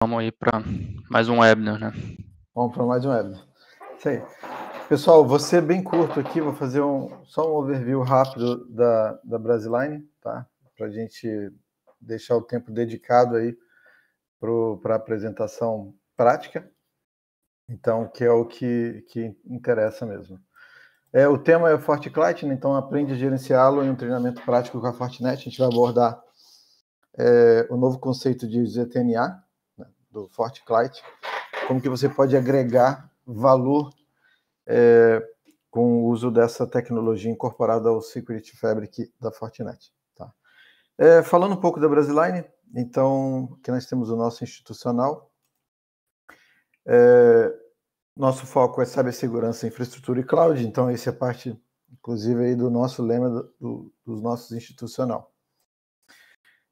Vamos aí para mais um webinar, né? Vamos para mais um webinar. Isso aí. Pessoal, vou ser bem curto aqui, vou fazer só um overview rápido da Brasiline, tá? Para a gente deixar o tempo dedicado aí para a apresentação prática. Então, que é o que interessa mesmo. O tema é o FortiClient, né? Então aprende a gerenciá-lo em um treinamento prático com a Fortinet. A gente vai abordar o novo conceito de ZTNA, né, do FortiClient, como que você pode agregar valor com o uso dessa tecnologia incorporada ao Security Fabric da Fortinet. Tá? Falando um pouco da Brasiline, então, aqui nós temos o nosso institucional. Nosso foco é cibersegurança, infraestrutura e cloud, então essa é parte, inclusive, aí do nosso lema dos nossos institucional.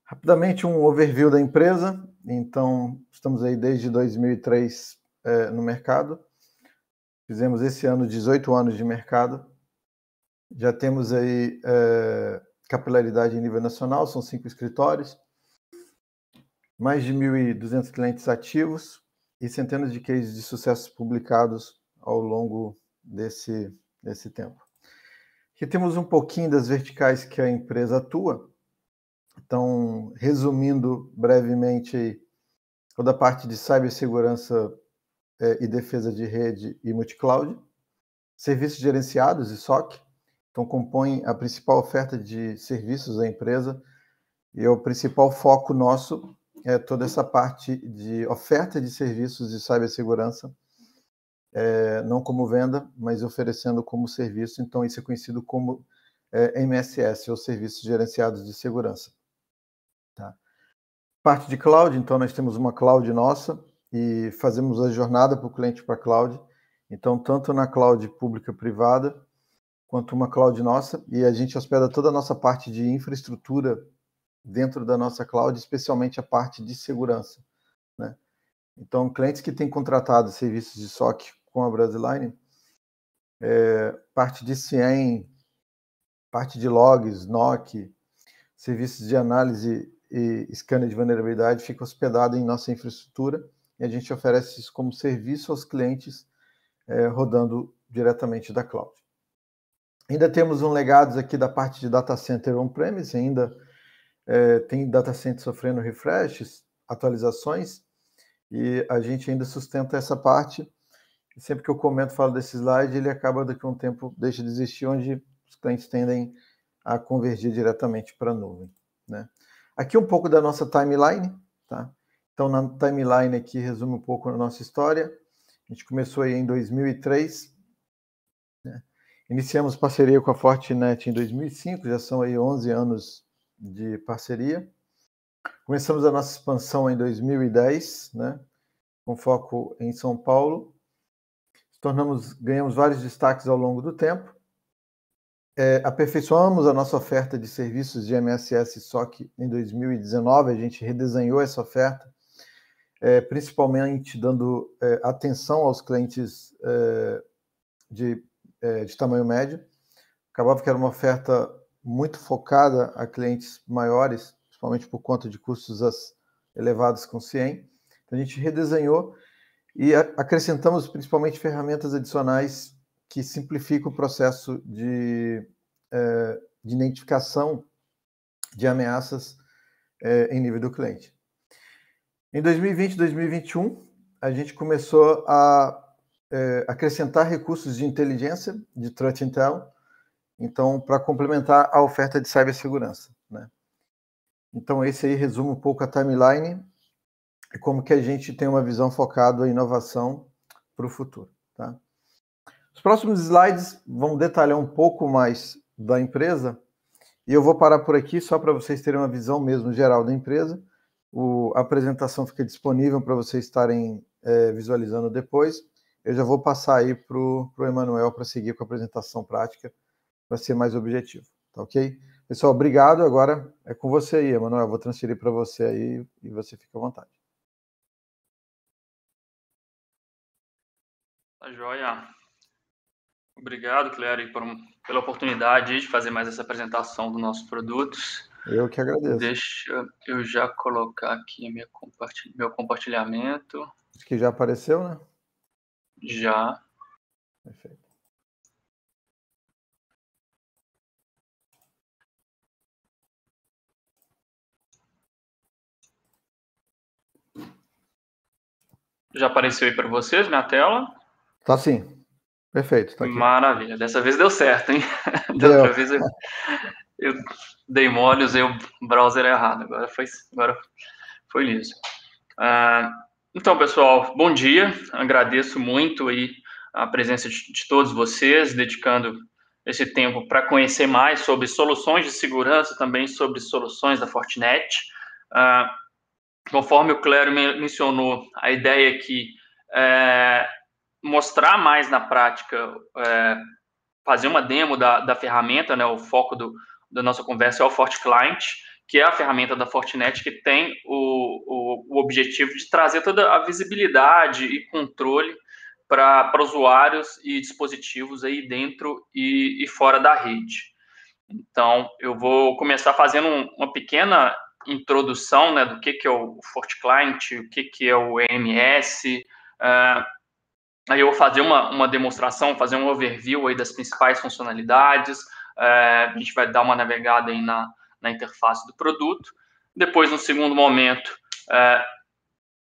Rapidamente, um overview da empresa. Então, estamos aí desde 2003 no mercado. Fizemos esse ano 18 anos de mercado. Já temos aí capilaridade em nível nacional, são 5 escritórios, mais de 1.200 clientes ativos e centenas de cases de sucesso publicados ao longo desse tempo. Aqui temos um pouquinho das verticais que a empresa atua. Então, resumindo brevemente, toda a parte de cibersegurança e defesa de rede e multicloud, serviços gerenciados e SOC, então compõem a principal oferta de serviços da empresa e o principal foco nosso é toda essa parte de oferta de serviços de cibersegurança, não como venda, mas oferecendo como serviço. Então isso é conhecido como MSS, ou Serviços Gerenciados de Segurança. Tá? Parte de cloud, então nós temos uma cloud nossa e fazemos a jornada para o cliente para a cloud. Então, tanto na cloud pública privada, quanto uma cloud nossa, e a gente hospeda toda a nossa parte de infraestrutura dentro da nossa cloud, especialmente a parte de segurança, né? Então, clientes que têm contratado serviços de SOC com a Brasiline, parte de CIEM, parte de logs, NOC, serviços de análise e scanner de vulnerabilidade fica hospedado em nossa infraestrutura e a gente oferece isso como serviço aos clientes rodando diretamente da cloud. Ainda temos um legado aqui da parte de data center on-premise, ainda tem data center sofrendo refreshes, atualizações, e a gente ainda sustenta essa parte. E sempre que eu comento, falo desse slide, ele acaba daqui a um tempo, deixa de existir, onde os clientes tendem a convergir diretamente para a nuvem, né? Aqui um pouco da nossa timeline, tá? Então, na timeline aqui, resume um pouco a nossa história. A gente começou aí em 2003, né? Iniciamos parceria com a Fortinet em 2005, já são aí 11 anos de parceria. Começamos a nossa expansão em 2010, né? Com foco em São Paulo. Ganhamos vários destaques ao longo do tempo. Aperfeiçoamos a nossa oferta de serviços de MSS SOC em 2019, a gente redesenhou essa oferta, principalmente dando atenção aos clientes de tamanho médio. Acabava que era uma oferta muito focada a clientes maiores, principalmente por conta de custos elevados com CIEM. Então, a gente redesenhou e acrescentamos principalmente ferramentas adicionais que simplificam o processo de identificação de ameaças em nível do cliente. Em 2020 e 2021, a gente começou a acrescentar recursos de inteligência, de Threat Intel, então, para complementar a oferta de cibersegurança, né? Então, esse aí resume um pouco a timeline e como que a gente tem uma visão focada em inovação para o futuro, tá? Os próximos slides vão detalhar um pouco mais da empresa e eu vou parar por aqui só para vocês terem uma visão mesmo geral da empresa. A apresentação fica disponível para vocês estarem visualizando depois. Eu já vou passar aí para o Emanuel para seguir com a apresentação prática, para ser mais objetivo, tá ok? Pessoal, obrigado. Agora é com você aí, Emanuel. Eu vou transferir para você aí e você fica à vontade. Tá joia. Obrigado, Clério, pela oportunidade de fazer mais essa apresentação dos nossos produtos. Eu que agradeço. Deixa eu já colocar aqui meu compartilhamento. Acho que já apareceu, né? Já. Perfeito. Já apareceu aí para vocês minha tela? Tá sim. Perfeito, tá aqui. Maravilha. Dessa vez deu certo, hein? Da Deu. outra vez eu dei mole, usei o browser errado. Agora foi liso. Então, pessoal, bom dia. Agradeço muito aí a presença de todos vocês, dedicando esse tempo para conhecer mais sobre soluções de segurança, também sobre soluções da Fortinet. Conforme o Clério mencionou, a ideia aqui é mostrar mais na prática, fazer uma demo da ferramenta, né? O foco da nossa conversa é o FortiClient, que é a ferramenta da Fortinet que tem o objetivo de trazer toda a visibilidade e controle para usuários e dispositivos aí dentro e fora da rede. Então, eu vou começar fazendo uma pequena introdução, né, do que é o FortiClient, o que é o EMS. Aí eu vou fazer uma demonstração, fazer um overview aí das principais funcionalidades. A gente vai dar uma navegada aí na interface do produto. Depois, no segundo momento, a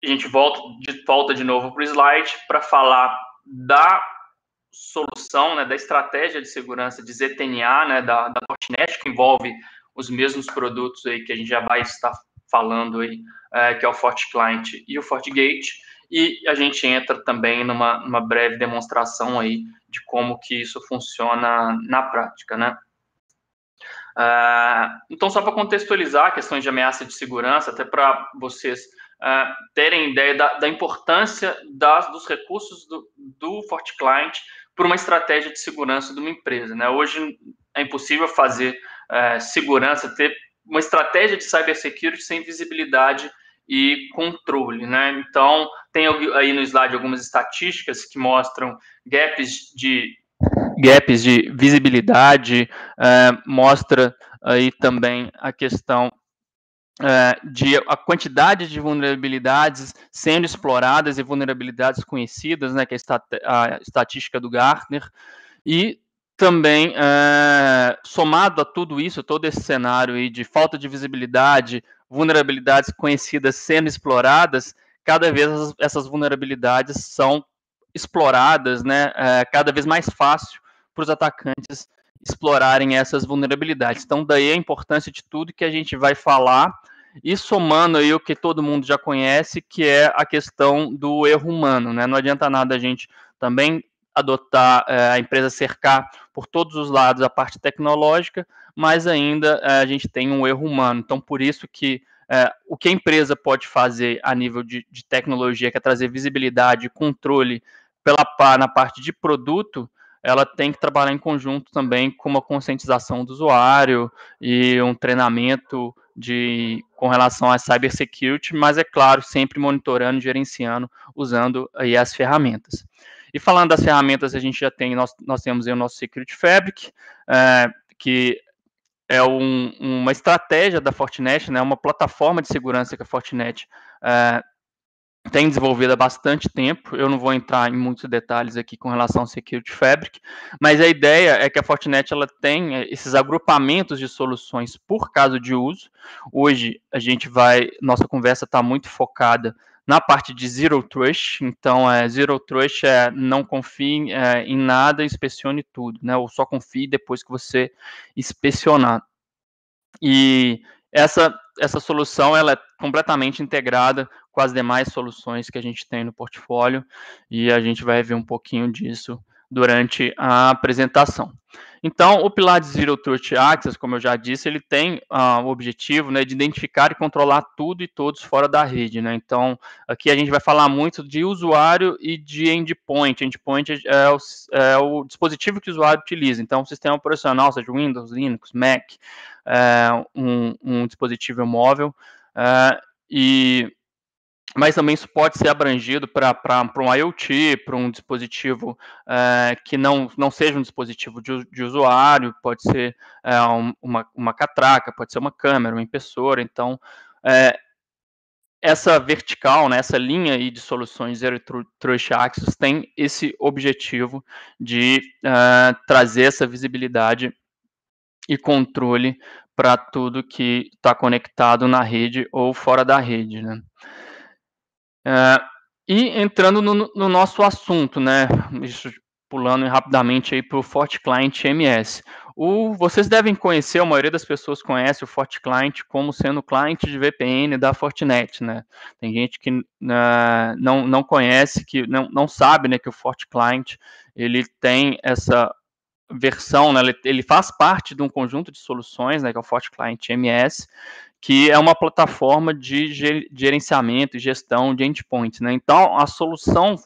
gente volta de novo para o slide para falar da solução, né, da estratégia de segurança de ZTNA, né, da Fortinet, que envolve os mesmos produtos aí que a gente já vai estar falando aí, que é o FortiClient e o FortiGate, e a gente entra também numa breve demonstração aí de como que isso funciona na prática, né? Então, só para contextualizar questões de ameaça de segurança, até para vocês terem ideia da importância dos recursos do FortiClient para uma estratégia de segurança de uma empresa, né? Hoje é impossível fazer segurança, ter uma estratégia de cybersecurity sem visibilidade e controle, né? Então, tem aí no slide algumas estatísticas que mostram gaps de visibilidade, mostra aí também a questão de a quantidade de vulnerabilidades sendo exploradas e vulnerabilidades conhecidas, né, que é a estatística do Gartner, e também, somado a tudo isso, todo esse cenário aí de falta de visibilidade, vulnerabilidades conhecidas sendo exploradas, cada vez essas vulnerabilidades são exploradas, né, cada vez mais fácil para os atacantes explorarem essas vulnerabilidades. Então, daí a importância de tudo que a gente vai falar, e somando aí o que todo mundo já conhece, que é a questão do erro humano, né? Não adianta nada a gente também adotar a empresa cercar por todos os lados a parte tecnológica, mas ainda a gente tem um erro humano. Então, por isso que o que a empresa pode fazer a nível de tecnologia, que é trazer visibilidade e controle na parte de produto, ela tem que trabalhar em conjunto também com uma conscientização do usuário e um treinamento com relação à cybersecurity, mas é claro, sempre monitorando, gerenciando, usando aí as ferramentas. E falando das ferramentas, a gente já tem, nós temos aí o nosso Security Fabric, que é uma estratégia da Fortinet, né, uma plataforma de segurança que a Fortinet tem desenvolvido há bastante tempo. Eu não vou entrar em muitos detalhes aqui com relação ao Security Fabric, mas a ideia é que a Fortinet ela tem esses agrupamentos de soluções por caso de uso. Hoje nossa conversa está muito focada na parte de Zero Trust. Então, Zero Trust é não confie em nada, inspecione tudo, né? Ou só confie depois que você inspecionar. E essa solução ela é completamente integrada com as demais soluções que a gente tem no portfólio, e a gente vai ver um pouquinho disso durante a apresentação. Então, o pilar de Zero Trust Access, como eu já disse, ele tem o objetivo, né, de identificar e controlar tudo e todos fora da rede, né? Então, aqui a gente vai falar muito de usuário e de endpoint. Endpoint é o dispositivo que o usuário utiliza. Então, o sistema operacional, seja Windows, Linux, Mac, um dispositivo móvel, e mas também isso pode ser abrangido para um IoT, para um dispositivo que não seja um dispositivo de usuário, pode ser uma catraca, pode ser uma câmera, uma impressora. Então, essa vertical, né, essa linha aí de soluções Zero Trust Access tem esse objetivo de trazer essa visibilidade e controle para tudo que está conectado na rede ou fora da rede, né? E entrando no nosso assunto, né, isso pulando rapidamente aí para o FortiClient MS. Vocês devem conhecer, a maioria das pessoas conhece o FortiClient como sendo o cliente de VPN da Fortinet, né? Tem gente que não conhece, que não sabe, né, que o FortiClient ele tem essa versão, né, ele faz parte de um conjunto de soluções, né, que é o FortiClient MS, que é uma plataforma de gerenciamento e gestão de endpoints, né? Então, a solução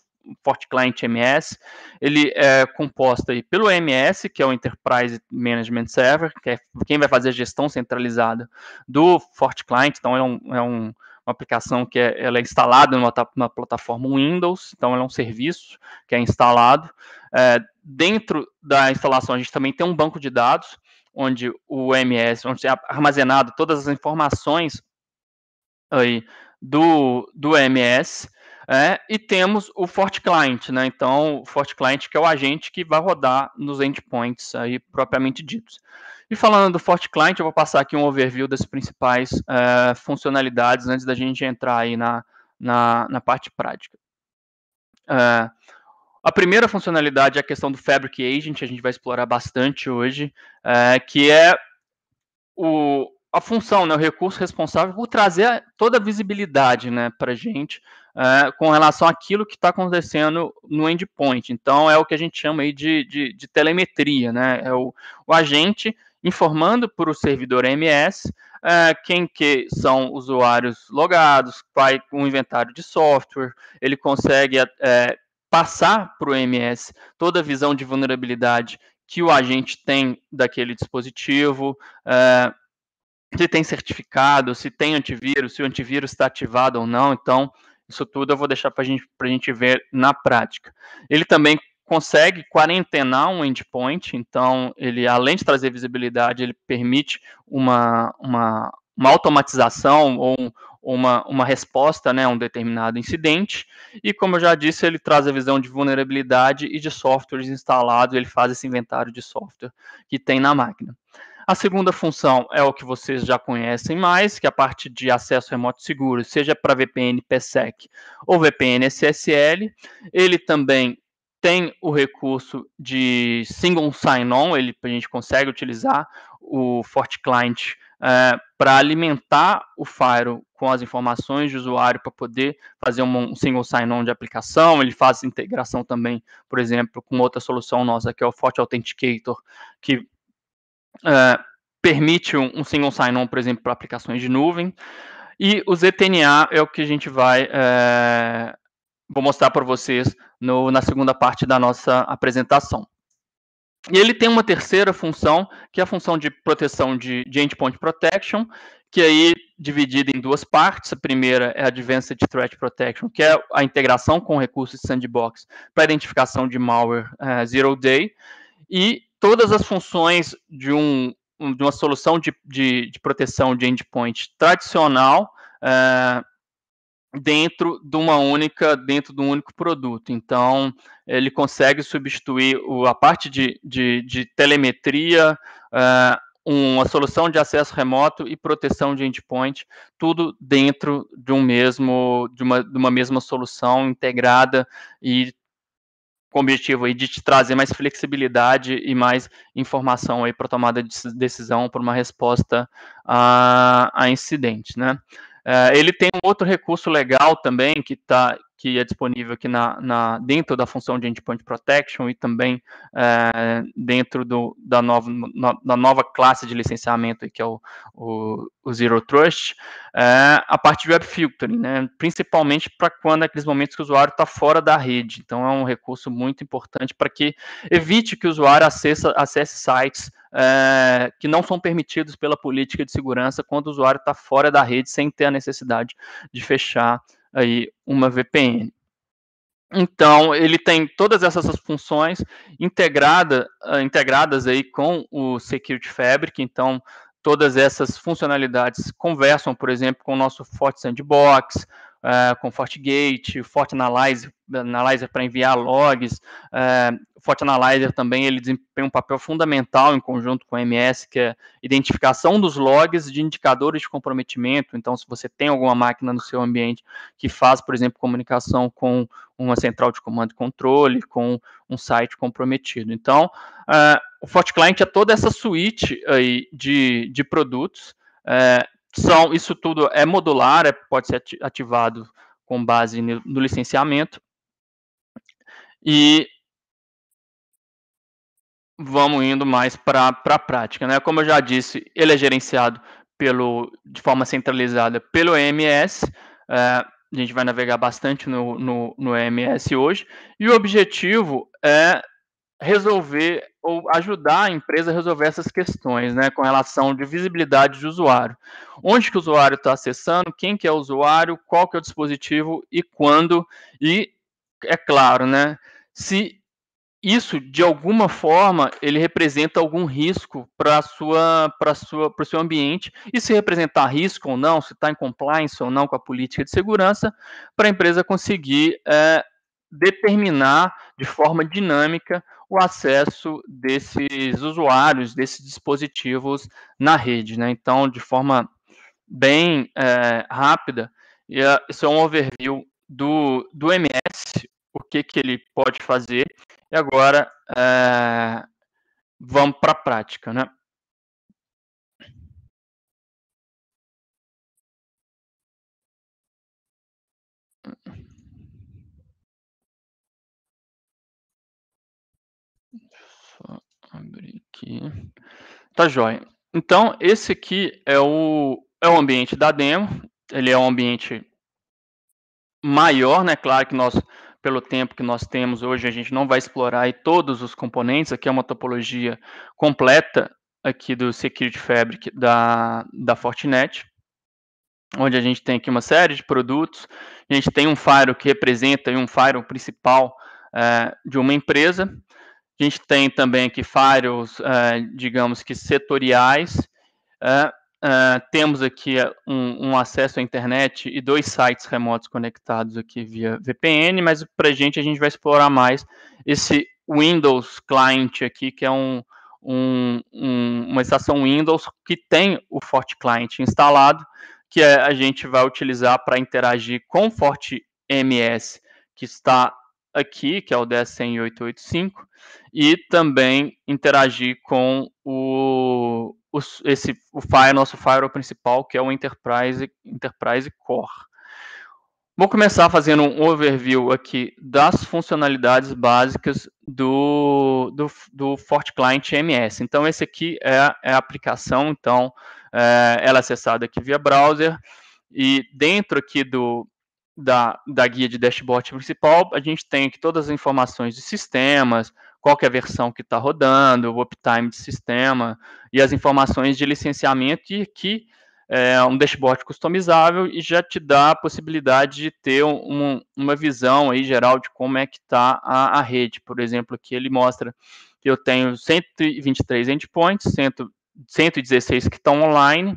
FortiClient MS, ele é composta aí pelo MS, que é o Enterprise Management Server, que é quem vai fazer a gestão centralizada do FortiClient. Então, uma aplicação que ela é instalada numa plataforma Windows, então ela é um serviço que é instalado. Dentro da instalação, a gente também tem um banco de dados, onde é armazenado todas as informações aí do MS, e temos o FortiClient, né? Então, o FortiClient que é o agente que vai rodar nos endpoints aí propriamente ditos. E falando do FortiClient, eu vou passar aqui um overview das principais funcionalidades antes da gente entrar aí na parte prática. A primeira funcionalidade é a questão do Fabric Agent, a gente vai explorar bastante hoje, que é a função, né, o recurso responsável por trazer toda a visibilidade, né, para a gente com relação àquilo que está acontecendo no endpoint. Então, é o que a gente chama aí de telemetria, né? É o agente informando para o servidor MS quem que são usuários logados, qual o inventário de software, ele consegue passar para o MS toda a visão de vulnerabilidade que o agente tem daquele dispositivo, se tem certificado, se tem antivírus, se o antivírus está ativado ou não. Então, isso tudo eu vou deixar para a gente ver na prática. Ele também consegue quarentenar um endpoint, então, ele, além de trazer visibilidade, ele permite uma automatização ou uma resposta, né, a um determinado incidente, e como eu já disse, ele traz a visão de vulnerabilidade e de softwares instalados, ele faz esse inventário de software que tem na máquina. A segunda função é o que vocês já conhecem mais, que é a parte de acesso remoto seguro, seja para VPN PSEC ou VPN SSL. Ele também tem o recurso de Single Sign-On, a gente consegue utilizar o FortiClient para alimentar o firewall com as informações de usuário para poder fazer um single sign-on de aplicação. Ele faz integração também, por exemplo, com outra solução nossa, que é o FortiAuthenticator, que permite um single sign-on, por exemplo, para aplicações de nuvem. E o ZTNA é o que a gente vou mostrar para vocês na segunda parte da nossa apresentação. E ele tem uma terceira função, que é a função de proteção de Endpoint Protection, que aí dividida em duas partes. A primeira é Advanced Threat Protection, que é a integração com recursos de sandbox para identificação de malware Zero Day, e todas as funções de uma solução de proteção de endpoint tradicional dentro de um único produto. Então, ele consegue substituir a parte de telemetria, uma solução de acesso remoto e proteção de endpoint, tudo dentro de uma mesma solução integrada e com o objetivo aí de te trazer mais flexibilidade e mais informação aí para tomada de decisão, para uma resposta a incidentes, né? Ele tem um outro recurso legal também que é disponível aqui dentro da função de Endpoint Protection e também dentro da nova classe de licenciamento, que é o Zero Trust, a parte de Web Filtering, né? Principalmente para quando aqueles momentos que o usuário está fora da rede. Então, é um recurso muito importante para que evite que o usuário acesse sites que não são permitidos pela política de segurança quando o usuário está fora da rede, sem ter a necessidade de fechar aí uma VPN. Então, ele tem todas essas funções integradas aí com o Security Fabric. Então, todas essas funcionalidades conversam, por exemplo, com o nosso Fort Sandbox, com o FortiGate, o Fort Analyzer para enviar logs. O Fort Analyzer também ele desempenha um papel fundamental em conjunto com o MS, que é identificação dos logs de indicadores de comprometimento. Então, se você tem alguma máquina no seu ambiente que faz, por exemplo, comunicação com uma central de comando e controle, com um site comprometido. Então, o FortiClient é toda essa suite aí de produtos. Isso tudo é modular, pode ser ativado com base no licenciamento. E vamos indo mais para a prática, né? Como eu já disse, ele é gerenciado de forma centralizada pelo EMS. A gente vai navegar bastante no EMS hoje, e o objetivo é resolver ou ajudar a empresa a resolver essas questões, né, com relação de visibilidade de usuário. Onde que o usuário está acessando, quem que é o usuário, qual que é o dispositivo e quando, e, é claro, né, se isso, de alguma forma, ele representa algum risco para o seu ambiente, e se representar risco ou não, se está em compliance ou não com a política de segurança, para a empresa conseguir determinar de forma dinâmica o acesso desses usuários, desses dispositivos na rede, né? Então, de forma bem rápida, isso é um overview do MS, o que ele pode fazer, e agora vamos para a prática, né? Só abrir aqui. Tá joia. Então, esse aqui é o ambiente da demo. Ele é um ambiente maior, né? Claro que nós, pelo tempo que nós temos hoje, a gente não vai explorar aí todos os componentes. Aqui é uma topologia completa aqui do Security Fabric da Fortinet, onde a gente tem aqui uma série de produtos. A gente tem um firewall que representa um firewall principal de uma empresa. A gente tem também aqui firewalls, digamos que setoriais. Temos aqui um acesso à internet e 2 sites remotos conectados aqui via VPN, mas para a gente vai explorar mais esse Windows Client aqui, que é uma estação Windows que tem o FortiClient instalado, que a gente vai utilizar para interagir com o FortiMS, que está aqui, que é o 10.100.885, e também interagir com o nosso firewall principal, que é o Enterprise Core. Vou começar fazendo um overview aqui das funcionalidades básicas do FortiClient MS. Então, esse aqui é a aplicação. Então, ela é acessada aqui via browser, e dentro aqui da guia de dashboard principal, a gente tem aqui todas as informações de sistemas, qual que é a versão que está rodando, o uptime de sistema, e as informações de licenciamento, e aqui é um dashboard customizável e já te dá a possibilidade de ter uma visão aí geral de como é que está a rede. Por exemplo, aqui ele mostra que eu tenho 123 endpoints, 116 que estão online,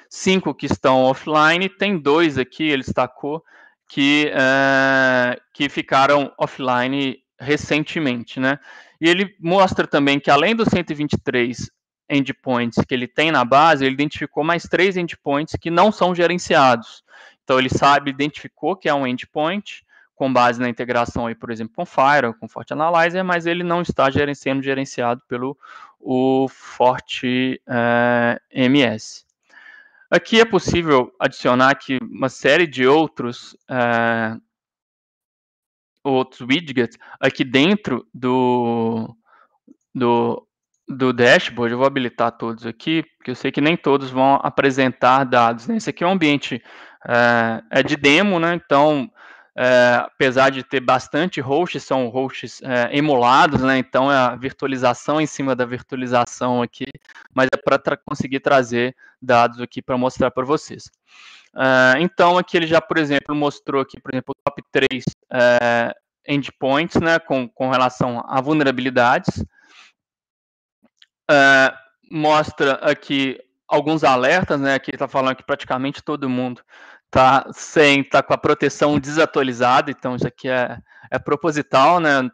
5 que estão offline, tem 2 aqui, ele destacou, que ficaram offline recentemente, né? E ele mostra também que, além dos 123 endpoints que ele tem na base, ele identificou mais 3 endpoints que não são gerenciados. Então, ele identificou que é um endpoint, com base na integração, aí, por exemplo, com Firewall, com FortiAnalyzer, mas ele não está sendo gerenciado pelo FortiMS. Aqui é possível adicionar aqui uma série de outros widgets aqui dentro do dashboard. Eu vou habilitar todos aqui, porque eu sei que nem todos vão apresentar dados, né? Esse aqui é um ambiente de demo, né? Então, apesar de ter bastante hosts, são hosts emulados, né? Então, é a virtualização em cima da virtualização aqui, mas é para conseguir trazer dados aqui para mostrar para vocês. Então, aqui ele já, por exemplo, mostrou aqui, por exemplo, o top 3 endpoints, né, com relação a vulnerabilidades. Mostra aqui alguns alertas, né, aqui está falando que praticamente todo mundo tá com a proteção desatualizada, então isso aqui é proposital, né,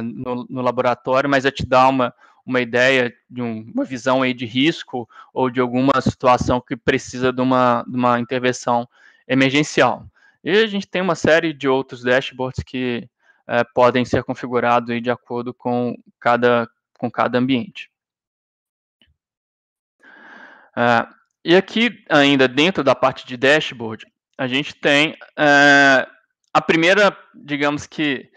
no laboratório, mas já te dá uma ideia de uma visão aí de risco ou de alguma situação que precisa de uma intervenção emergencial. E a gente tem uma série de outros dashboards que podem ser configurados aí de acordo com cada ambiente. E aqui, ainda dentro da parte de dashboard, a gente tem a primeira, digamos que,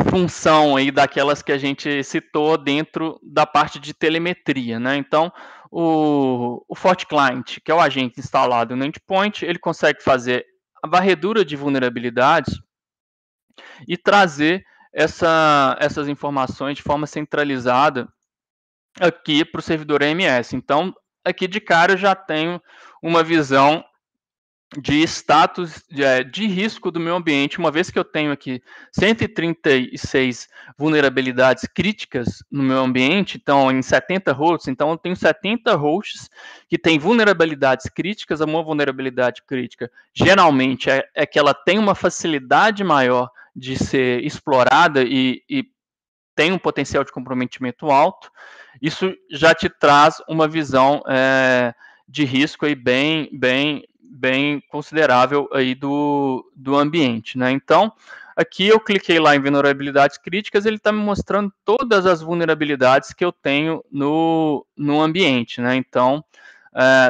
função aí daquelas que a gente citou dentro da parte de telemetria, né? Então, o FortiClient, que é o agente instalado no endpoint, ele consegue fazer a varredura de vulnerabilidades e trazer essas informações de forma centralizada aqui para o servidor AMS. Então, aqui de cara eu já tenho uma visão de status de risco do meu ambiente, uma vez que eu tenho aqui 136 vulnerabilidades críticas no meu ambiente, então em 70 hosts, então eu tenho 70 hosts que têm vulnerabilidades críticas. Uma vulnerabilidade crítica geralmente é que ela tem uma facilidade maior de ser explorada e tem um potencial de comprometimento alto. Isso já te traz uma visão de risco aí bem considerável aí do ambiente, né? Então, aqui eu cliquei lá em vulnerabilidades críticas, ele está me mostrando todas as vulnerabilidades que eu tenho no ambiente, né? Então,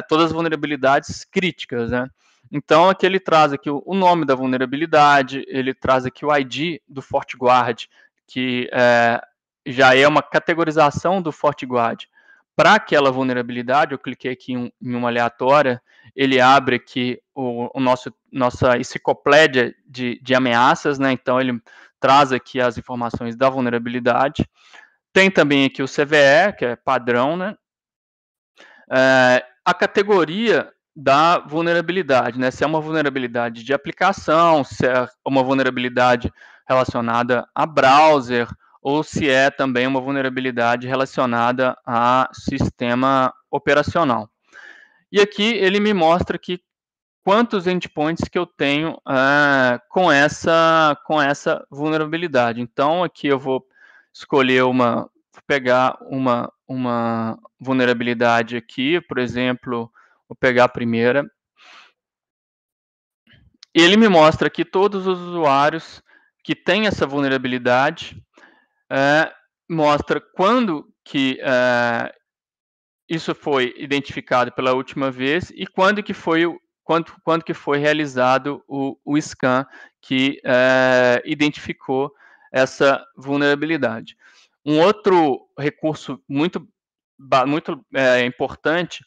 todas as vulnerabilidades críticas, né? Então, aqui ele traz aqui o nome da vulnerabilidade, ele traz aqui o ID do FortiGuard, que já é uma categorização do FortiGuard para aquela vulnerabilidade. Eu cliquei aqui em uma aleatória, ele abre aqui nossa enciclopédia de ameaças, né? Então, ele traz aqui as informações da vulnerabilidade. Tem também aqui o CVE, que é padrão, né? A categoria da vulnerabilidade, né? Se é uma vulnerabilidade de aplicação, se é uma vulnerabilidade relacionada a browser, ou se é também uma vulnerabilidade relacionada a sistema operacional. E aqui ele me mostra aqui quantos endpoints que eu tenho com essa vulnerabilidade. Então, aqui eu vou escolher vou pegar uma vulnerabilidade aqui, por exemplo, vou pegar a primeira. E ele me mostra aqui todos os usuários que têm essa vulnerabilidade, mostra quando que isso foi identificado pela última vez e quando que foi realizado o scan que identificou essa vulnerabilidade. Um outro recurso muito importante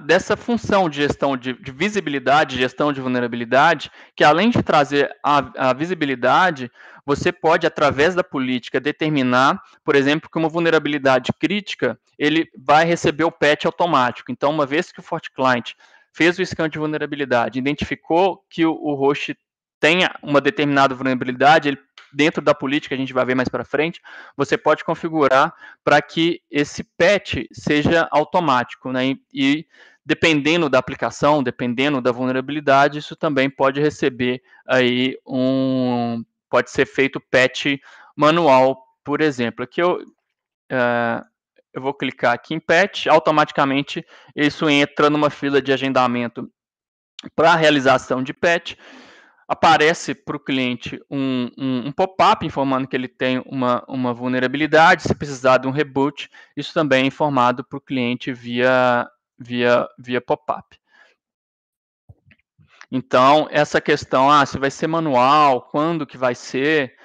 dessa função de gestão de visibilidade, gestão de vulnerabilidade, que além de trazer a visibilidade, você pode, através da política, determinar, por exemplo, que uma vulnerabilidade crítica, ele vai receber o patch automático. Então, uma vez que o FortiClient fez o scan de vulnerabilidade, identificou que o host tenha uma determinada vulnerabilidade, ele, dentro da política, a gente vai ver mais para frente, você pode configurar para que esse patch seja automático, né? E dependendo da aplicação, dependendo da vulnerabilidade, isso também pode receber aí pode ser feito patch manual, por exemplo. Aqui eu vou clicar aqui em patch, automaticamente isso entra numa fila de agendamento para a realização de patch. Aparece para o cliente um pop-up informando que ele tem uma vulnerabilidade. Se precisar de um reboot, isso também é informado para o cliente via pop-up. Então, essa questão, se vai ser manual, quando que vai ser,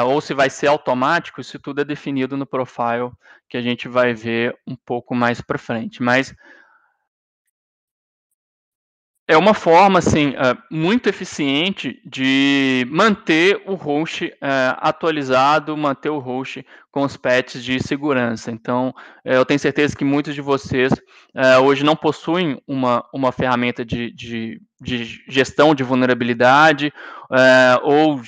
ou se vai ser automático, isso tudo é definido no profile, que a gente vai ver um pouco mais para frente. Mas É uma forma, assim, muito eficiente de manter o host, atualizado, manter o host com os patches de segurança. Então, eu tenho certeza que muitos de vocês, hoje não possuem uma ferramenta de gestão de vulnerabilidade, ou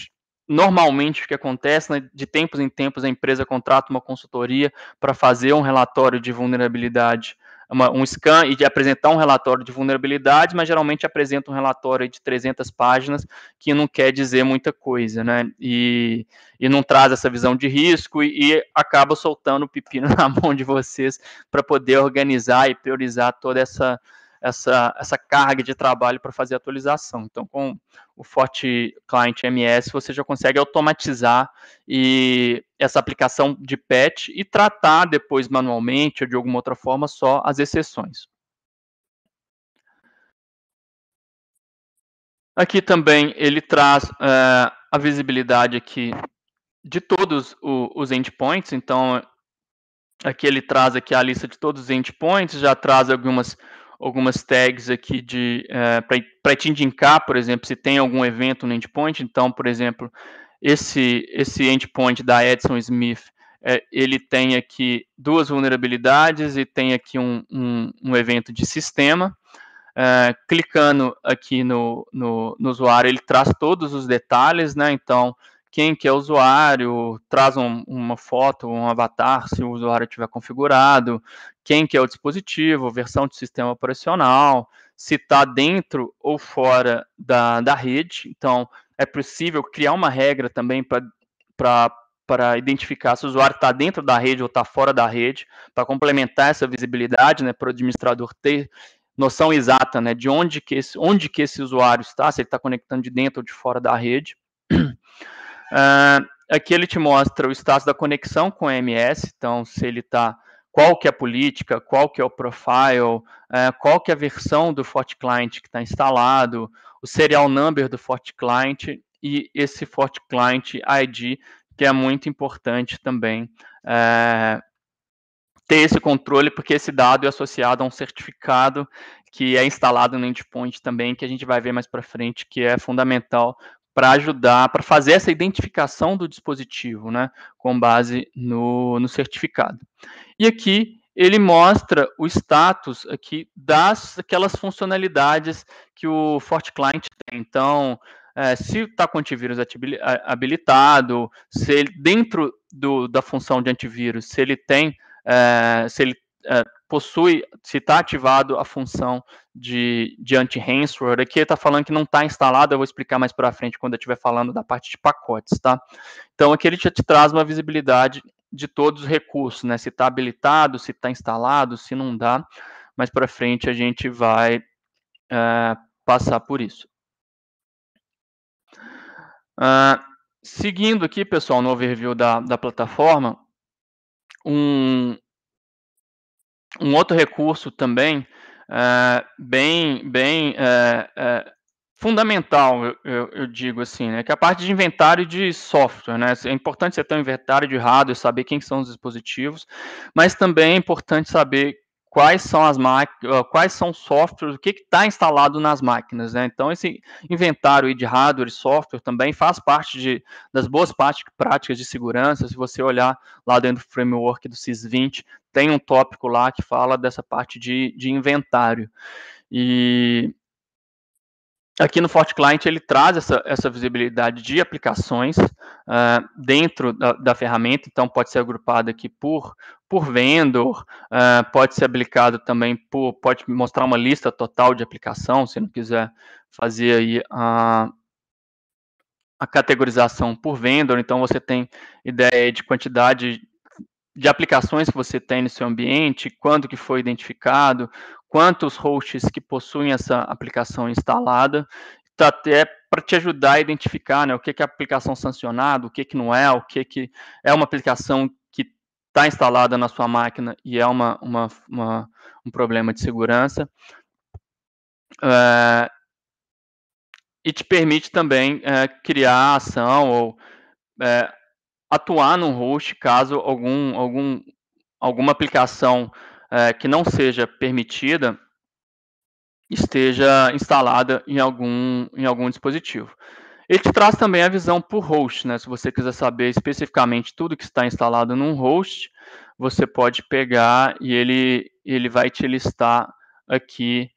normalmente o que acontece, né, de tempos em tempos a empresa contrata uma consultoria para fazer um relatório de vulnerabilidade, um scan e de apresentar um relatório de vulnerabilidade, mas geralmente apresenta um relatório de 300 páginas, que não quer dizer muita coisa, né? E não traz essa visão de risco e acaba soltando o pepino na mão de vocês para poder organizar e priorizar toda essa carga de trabalho para fazer a atualização. Então, com o FortiClient MS, você já consegue automatizar essa aplicação de patch e tratar depois manualmente ou de alguma outra forma só as exceções. Aqui também ele traz a visibilidade aqui de todos os endpoints. Então, aqui ele traz aqui a lista de todos os endpoints, já traz algumas tags aqui para te indicar, por exemplo, se tem algum evento no endpoint. Então, por exemplo, esse endpoint da Edson Smith, ele tem aqui 2 vulnerabilidades e tem aqui um evento de sistema. Clicando aqui no usuário, ele traz todos os detalhes, né? Então, quem que é o usuário, traz uma foto, um avatar, se o usuário tiver configurado, quem que é o dispositivo, versão de sistema operacional, se está dentro ou fora da rede. Então, é possível criar uma regra também para identificar se o usuário está dentro da rede ou está fora da rede, para complementar essa visibilidade, né, para o administrador ter noção exata, né, de onde que esse usuário está, se ele está conectando de dentro ou de fora da rede. Aqui ele te mostra o status da conexão com o MS, então se ele está, qual que é a política, qual que é o profile, qual que é a versão do FortiClient que está instalado, o serial number do FortiClient e esse FortiClient ID, que é muito importante também ter esse controle, porque esse dado é associado a um certificado que é instalado no endpoint também, que a gente vai ver mais para frente, que é fundamental para ajudar, para fazer essa identificação do dispositivo, né, com base no certificado. E aqui ele mostra o status aqui daquelas funcionalidades que o FortiClient tem. Então, se está com o antivírus habilitado, se ele, dentro da função de antivírus, se ele tem, se ele possui, se está ativado a função de anti-ransomware. Aqui ele está falando que não está instalado, eu vou explicar mais para frente quando eu estiver falando da parte de pacotes, tá? Então aqui ele já te traz uma visibilidade de todos os recursos, né? Se está habilitado, se está instalado, se não dá. Mais para frente a gente vai passar por isso. Seguindo aqui, pessoal, no overview da plataforma, um outro recurso também bem fundamental, eu digo assim, né, que é a parte de inventário de software, né? É importante você ter um inventário de hardware, saber quem são os dispositivos, mas também é importante saber quais são as máquinas, quais são os softwares, o que está instalado nas máquinas, né? Então, esse inventário aí de hardware e software também faz parte das boas práticas de segurança. Se você olhar lá dentro do framework do SIS-20, tem um tópico lá que fala dessa parte de inventário. E aqui no FortiClient ele traz essa visibilidade de aplicações dentro da ferramenta. Então pode ser agrupado aqui por vendor, pode ser aplicado também pode mostrar uma lista total de aplicação, se não quiser fazer aí a categorização por vendor. Então você tem ideia de quantidade de aplicações que você tem no seu ambiente, quando que foi identificado, quantos hosts que possuem essa aplicação instalada, tá até para te ajudar a identificar, né, o que é aplicação sancionada, o que não é, o que é uma aplicação que está instalada na sua máquina e é um problema de segurança. E te permite também criar ação ou atuar no host caso alguma aplicação que não seja permitida esteja instalada em algum dispositivo. Ele te traz também a visão por host, né? Se você quiser saber especificamente tudo que está instalado num host, você pode pegar e ele vai te listar aqui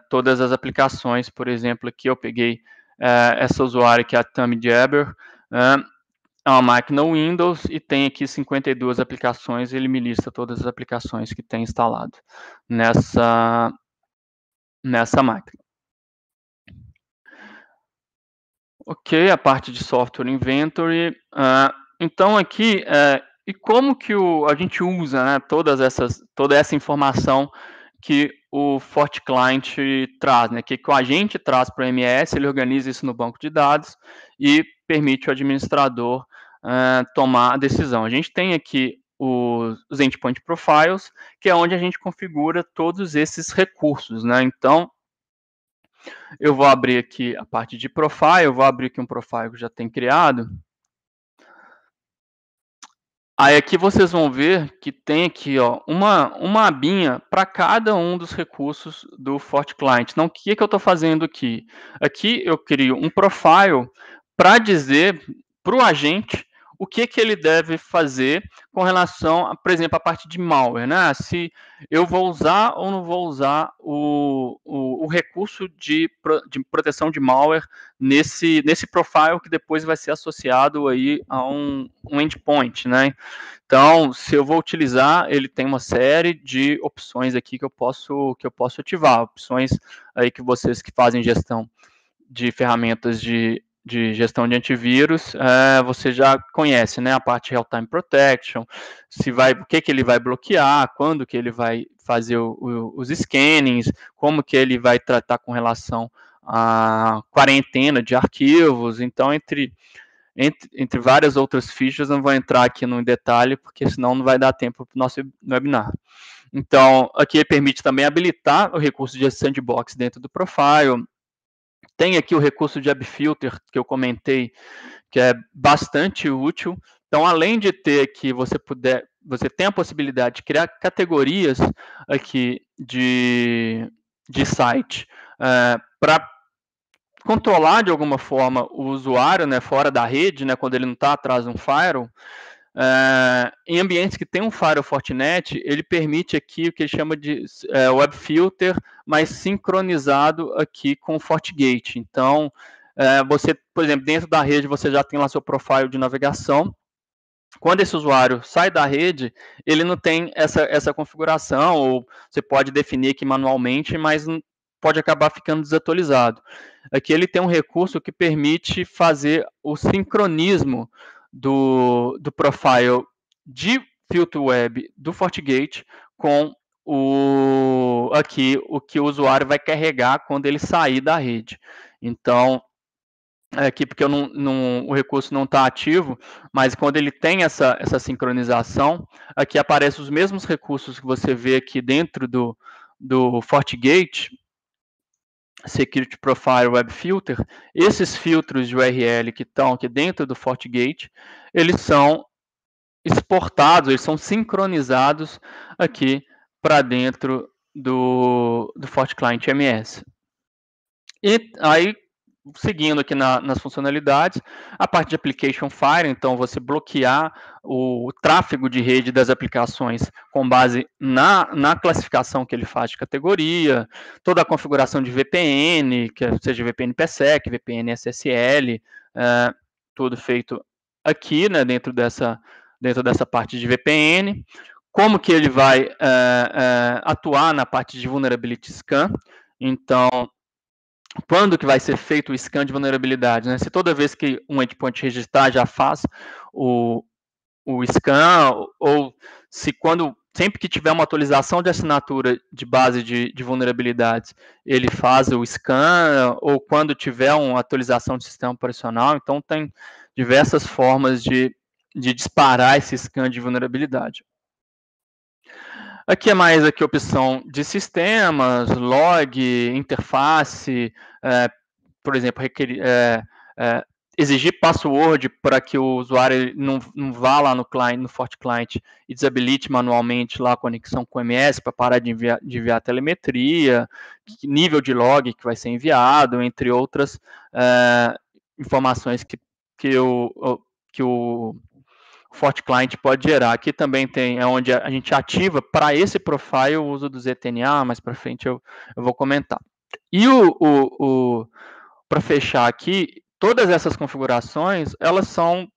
todas as aplicações. Por exemplo, aqui eu peguei essa usuária que é a Tammy Jabber, é uma máquina Windows e tem aqui 52 aplicações. Ele me lista todas as aplicações que tem instalado nessa máquina. Ok, a parte de Software Inventory. Então aqui, e como que a gente usa, né, toda essa informação que o FortiClient traz, né, que o agente traz para o MS, ele organiza isso no banco de dados e permite o administrador tomar a decisão. A gente tem aqui os Endpoint Profiles, que é onde a gente configura todos esses recursos, né? Então, eu vou abrir aqui a parte de profile, eu vou abrir aqui um profile que já tem criado. Aí aqui vocês vão ver que tem aqui, ó, uma abinha para cada um dos recursos do FortiClient. Então, o que eu estou fazendo aqui? Aqui eu crio um profile para dizer para o agente o que ele deve fazer com relação, por exemplo, a parte de malware, né? Se eu vou usar ou não vou usar o recurso de proteção de malware nesse profile que depois vai ser associado aí a um endpoint, né? Então, se eu vou utilizar, ele tem uma série de opções aqui que eu posso ativar, opções aí que vocês que fazem gestão de ferramentas de gestão de antivírus, você já conhece, né? A parte Real-Time Protection, o que ele vai bloquear, quando que ele vai fazer os scannings, como que ele vai tratar com relação à quarentena de arquivos. Então, entre várias outras fichas, não vou entrar aqui no detalhe, porque senão não vai dar tempo para o nosso webinar. Então, aqui ele permite também habilitar o recurso de sandbox dentro do profile. Tem aqui o recurso de AppFilter, que eu comentei, que é bastante útil. Então, além de ter aqui, você tem a possibilidade de criar categorias aqui de site para controlar de alguma forma o usuário, né, fora da rede, né, quando ele não está atrás de um firewall. Em ambientes que tem um firewall Fortinet, ele permite aqui o que ele chama de web filter, mas sincronizado aqui com o FortiGate. Então, você, por exemplo, dentro da rede você já tem lá seu profile de navegação. Quando esse usuário sai da rede, ele não tem essa configuração, ou você pode definir aqui manualmente, mas pode acabar ficando desatualizado. Aqui ele tem um recurso que permite fazer o sincronismo do profile de filtro web do FortiGate com o que o usuário vai carregar quando ele sair da rede. Então, aqui porque o recurso não está ativo, mas quando ele tem essa sincronização, aqui aparecem os mesmos recursos que você vê aqui dentro do FortiGate, Security Profile Web Filter. Esses filtros de URL que estão aqui dentro do FortiGate, eles são exportados, eles são sincronizados aqui para dentro do FortiClient MS. E aí, seguindo aqui nas funcionalidades, a parte de Application Fire, então você bloquear o tráfego de rede das aplicações com base na classificação que ele faz de categoria, toda a configuração de VPN, que seja VPN PSEC, VPN SSL, tudo feito aqui, né, dentro dessa parte de VPN. Como que ele vai atuar na parte de Vulnerability Scan. Então, quando que vai ser feito o scan de vulnerabilidade, né? Se toda vez que um endpoint registrar já faz o scan, ou se sempre que tiver uma atualização de assinatura de base de vulnerabilidades, ele faz o scan, ou quando tiver uma atualização de sistema operacional. Então, tem diversas formas de disparar esse scan de vulnerabilidade. Aqui é mais aqui a opção de sistemas, log, interface, por exemplo, exigir password para que o usuário não vá lá no client, no FortiClient, e desabilite manualmente lá a conexão com o MS para parar de enviar telemetria, nível de log que vai ser enviado, entre outras informações que o FortiClient pode gerar. Aqui também é onde a gente ativa para esse profile o uso do ZTNA, mais para frente eu vou comentar. E para fechar aqui, todas essas configurações, elas são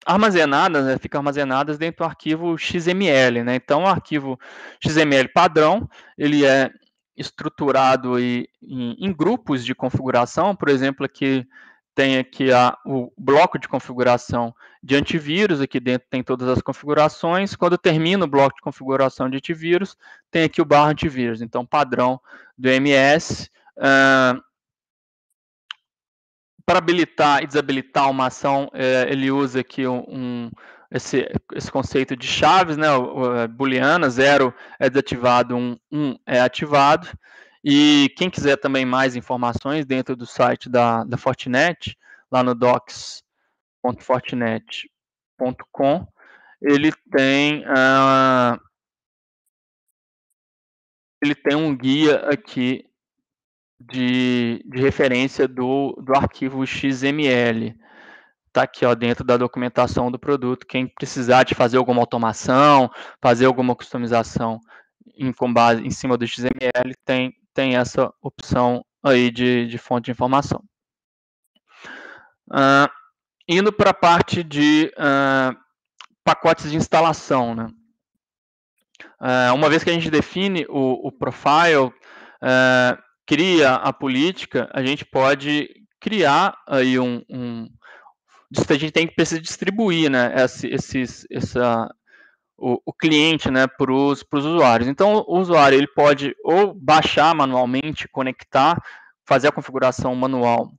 armazenadas, né, ficam armazenadas dentro do arquivo XML, né? Então, o arquivo XML padrão, ele é estruturado em grupos de configuração. Por exemplo, aqui tem aqui o bloco de configuração de antivírus, aqui dentro tem todas as configurações. Quando termina o bloco de configuração de antivírus, tem aqui o barra antivírus. Então, padrão do MS. Para habilitar e desabilitar uma ação, ele usa aqui esse conceito de chaves, né, booleana, 0 é desativado, 1 é ativado. E quem quiser também mais informações dentro do site da Fortinet, lá no docs.fortinet.com, ele tem um guia aqui de referência do arquivo XML. Está aqui, ó, dentro da documentação do produto. Quem precisar de fazer alguma automação, fazer alguma customização com base em cima do XML, tem essa opção aí de fonte de informação. Indo para a parte de pacotes de instalação, né? Uma vez que a gente define o profile, cria a política, a gente pode criar aí a gente precisa distribuir, né, o cliente, né, para os usuários. Então, o usuário ele pode ou baixar manualmente, conectar, fazer a configuração manual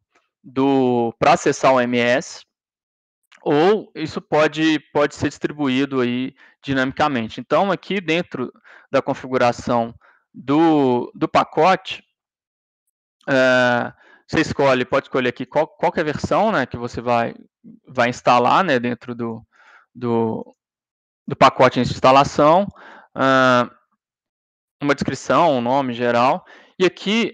para acessar o MS, ou isso pode ser distribuído aí dinamicamente. Então, aqui dentro da configuração do pacote, você pode escolher aqui qual que é a versão, né, que você vai instalar, né, dentro do pacote de instalação, uma descrição, um nome geral. E aqui,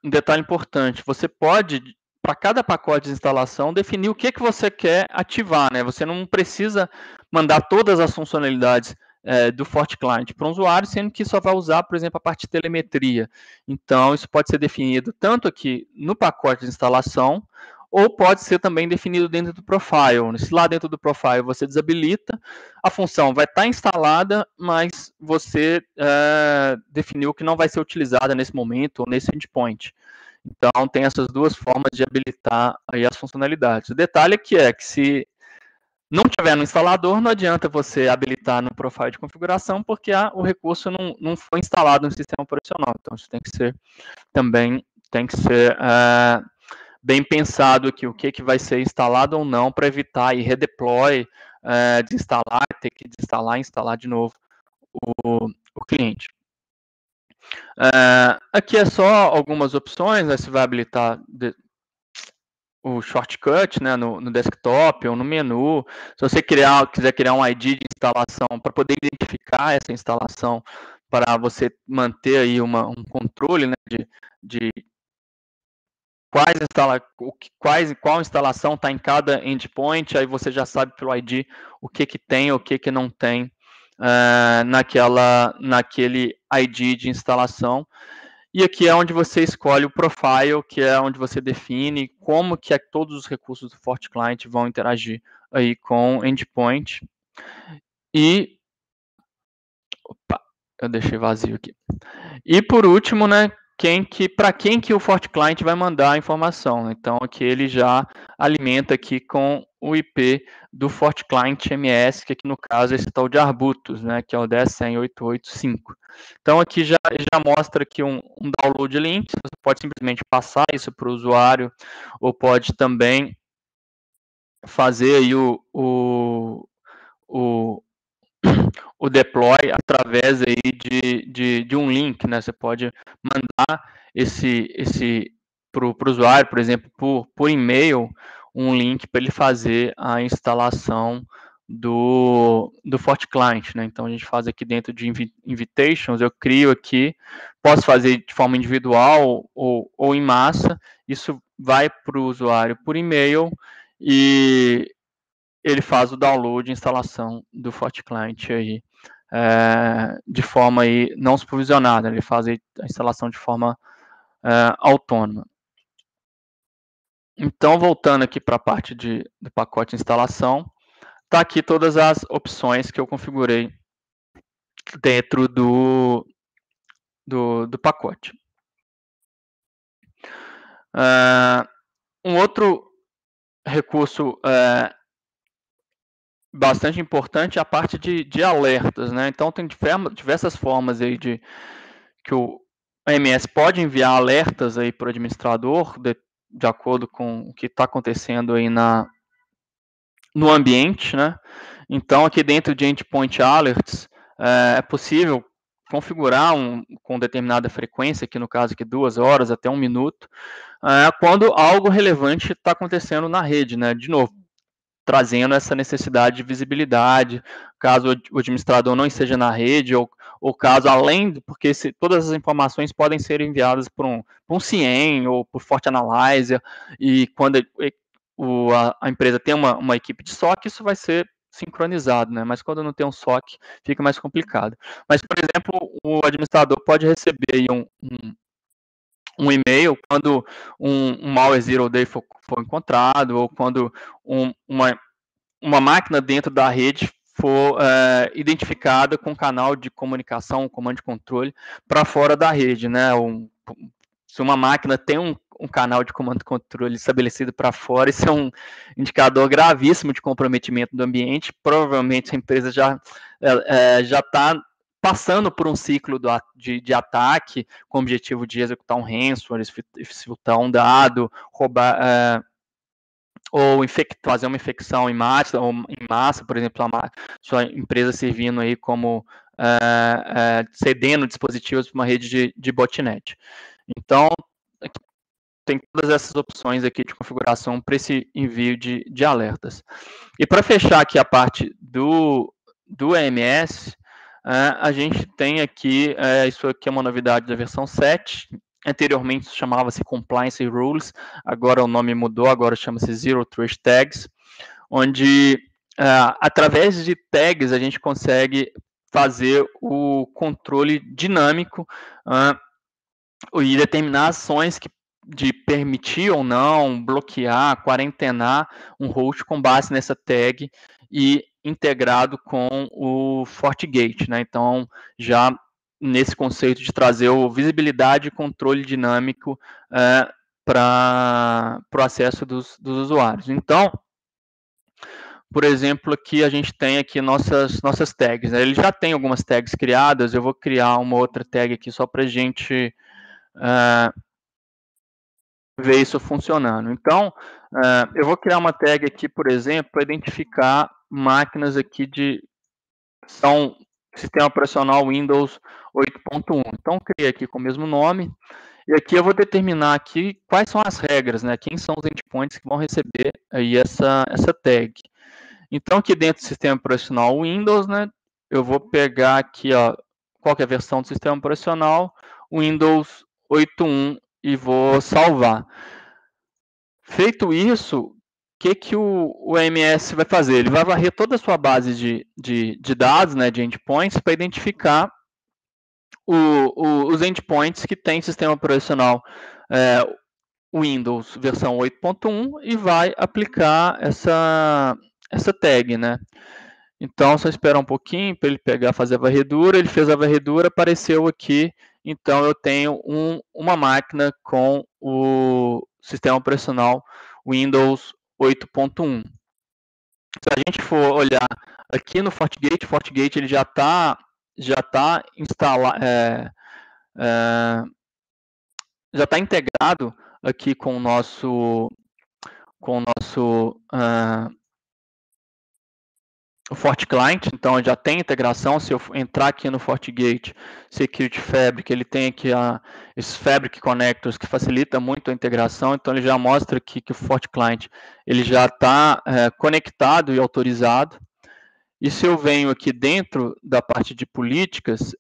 um detalhe importante, você pode, para cada pacote de instalação, definir o que você quer ativar, né? Você não precisa mandar todas as funcionalidades do FortiClient para um usuário, sendo que só vai usar, por exemplo, a parte de telemetria. Então, isso pode ser definido tanto aqui no pacote de instalação, ou pode ser também definido dentro do profile. Se lá dentro do profile você desabilita, a função vai estar instalada, mas você definiu que não vai ser utilizada nesse momento ou nesse endpoint. Então, tem essas duas formas de habilitar aí as funcionalidades. O detalhe é que se não tiver no instalador, não adianta você habilitar no profile de configuração, porque o recurso não foi instalado no sistema operacional. Então, isso tem que ser bem pensado aqui, o que vai ser instalado ou não, para evitar aí redeploy, desinstalar, ter que desinstalar e instalar de novo o cliente. Aqui é só algumas opções, né? Você vai habilitar o shortcut, né, no desktop ou no menu. Se você quiser criar um ID de instalação para poder identificar essa instalação, para você manter aí um controle, né, de qual instalação está em cada endpoint, aí você já sabe pelo ID o que tem, o que não tem naquele ID de instalação. E aqui é onde você escolhe o profile, que é onde você define como que todos os recursos do FortiClient vão interagir aí com o endpoint. E opa, eu deixei vazio aqui. E por último, né, para quem que o FortiClient vai mandar a informação. Então, aqui ele já alimenta aqui com o IP do FortiClient MS, que aqui no caso é esse tal de Arbutus, né, que é o 10.100.885. Então, aqui já mostra aqui um download link. Você pode simplesmente passar isso para o usuário, ou pode também fazer aí o deploy através aí de um link, né? Você pode mandar esse para o usuário, por exemplo, por e-mail, um link para ele fazer a instalação do FortiClient, né? Então a gente faz aqui dentro de invitations, eu crio aqui, posso fazer de forma individual ou em massa, isso vai para o usuário por e-mail e ele faz o download e instalação do FortiClient aí, de forma aí não supervisionada, ele faz a instalação de forma autônoma. Então, voltando aqui para a parte do pacote de instalação, está aqui todas as opções que eu configurei dentro do pacote. Um outro recurso bastante importante é a parte de alertas, né? Então, tem diversas formas aí que o AMS pode enviar alertas aí para o administrador, de acordo com o que está acontecendo aí no ambiente, né? Então, aqui dentro de Endpoint Alerts, é possível configurar com determinada frequência, aqui no caso aqui 2 horas até 1 minuto, quando algo relevante está acontecendo na rede, né? De novo, trazendo essa necessidade de visibilidade, caso o administrador não esteja na rede, ou caso porque todas as informações podem ser enviadas por um CIEM ou por FortiAnalyzer, e quando a empresa tem uma equipe de SOC, isso vai ser sincronizado, né? Mas quando não tem um SOC, fica mais complicado. Mas, por exemplo, o administrador pode receber aí um e-mail quando um malware zero day for encontrado, ou quando uma máquina dentro da rede for identificada com canal de comunicação, comando de controle, para fora da rede, né? Se uma máquina tem um canal de comando e controle estabelecido para fora, isso é um indicador gravíssimo de comprometimento do ambiente. Provavelmente a empresa já está passando por um ciclo de ataque com o objetivo de executar um ransomware, exfiltrar um dado, roubar, ou fazer uma infecção em massa, por exemplo, sua empresa servindo aí como cedendo dispositivos para uma rede de botnet. Então, tem todas essas opções aqui de configuração para esse envio de alertas. E para fechar aqui a parte do EMS, a gente tem aqui, isso aqui é uma novidade da versão 7, anteriormente chamava-se Compliance Rules, agora o nome mudou, agora chama-se Zero Trust Tags, onde através de tags a gente consegue fazer o controle dinâmico e determinar ações de permitir ou não, bloquear, quarentenar um host com base nessa tag e integrado com o FortiGate, né? Então, já nesse conceito de trazer o visibilidade e controle dinâmico para o acesso dos usuários. Então, por exemplo, aqui a gente tem aqui nossas tags, né? Ele já tem algumas tags criadas, eu vou criar uma outra tag aqui só para a gente ver isso funcionando. Então, eu vou criar uma tag aqui, por exemplo, para identificar máquinas aqui são sistema operacional Windows 8.1. Então, criei aqui com o mesmo nome, e aqui eu vou determinar aqui quais são as regras, né? Quem são os endpoints que vão receber aí essa tag. Então, aqui dentro do sistema operacional Windows, né? Eu vou pegar aqui, ó, qual que é a versão do sistema operacional, Windows 8.1, e vou salvar. Feito isso, o que o AMS vai fazer? Ele vai varrer toda a sua base de dados, né, de endpoints, para identificar os endpoints que tem sistema operacional Windows versão 8.1 e vai aplicar essa tag, né? Então, só esperar um pouquinho para ele fazer a varredura. Ele fez a varredura, apareceu aqui. Então, eu tenho uma máquina com o sistema operacional Windows 8.1. Se a gente for olhar aqui no FortiGate, ele já está instalado, já está integrado aqui com o nosso o FortiClient, então já tem integração. Se eu entrar aqui no FortiGate Security Fabric, ele tem aqui esses Fabric Connectors que facilita muito a integração, então ele já mostra aqui que o FortiClient ele já está conectado e autorizado. E se eu venho aqui dentro da parte de políticas,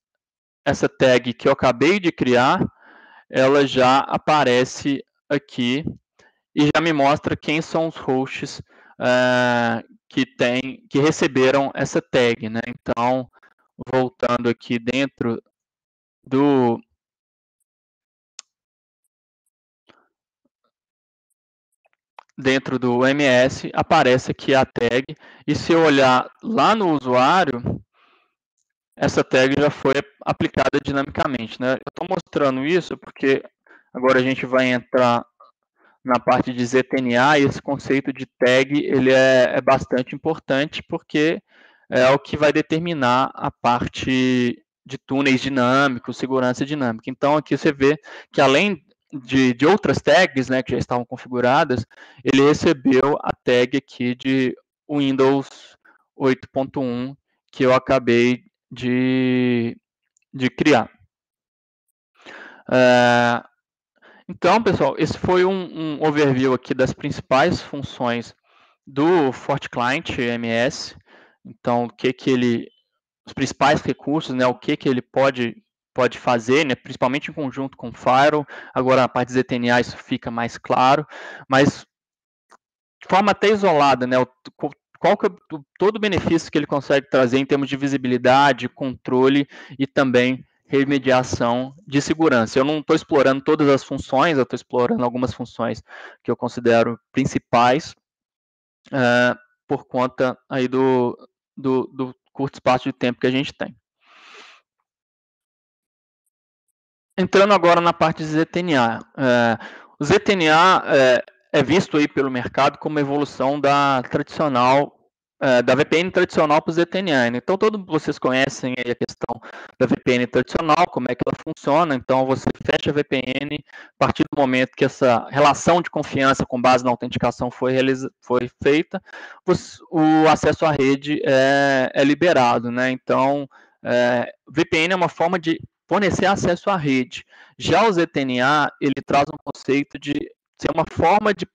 essa tag que eu acabei de criar, ela já aparece aqui e já me mostra quem são os hosts que receberam essa tag, né? Então, voltando aqui dentro do MS, aparece aqui a tag, e se eu olhar lá no usuário, essa tag já foi aplicada dinamicamente, né? Eu estou mostrando isso porque agora a gente vai entrar na parte de ZTNA, e esse conceito de tag ele é bastante importante, porque é o que vai determinar a parte de túneis dinâmicos, segurança dinâmica. Então, aqui você vê que além de outras tags, né, que já estavam configuradas, ele recebeu a tag aqui de Windows 8.1, que eu acabei de criar. Então, pessoal, esse foi um overview aqui das principais funções do FortiClient MS. Então, os principais recursos, né, o que ele pode fazer, né, principalmente em conjunto com o Firewall. Agora, na parte de ZTNA, isso fica mais claro, mas de forma até isolada, né, qual que é todo o benefício que ele consegue trazer em termos de visibilidade, controle e também remediação de segurança. Eu não estou explorando todas as funções, eu estou explorando algumas funções que eu considero principais, por conta aí do curto espaço de tempo que a gente tem. Entrando agora na parte de ZTNA. O ZTNA é visto aí pelo mercado como evolução da VPN tradicional para o ZTNA. Né? Então, todos vocês conhecem aí a questão da VPN tradicional, como é que ela funciona. Então, você fecha a VPN, a partir do momento que essa relação de confiança com base na autenticação foi feita, o acesso à rede é liberado. Né? Então, VPN é uma forma de fornecer acesso à rede. Já o ZTNA, ele traz um conceito de ser uma forma de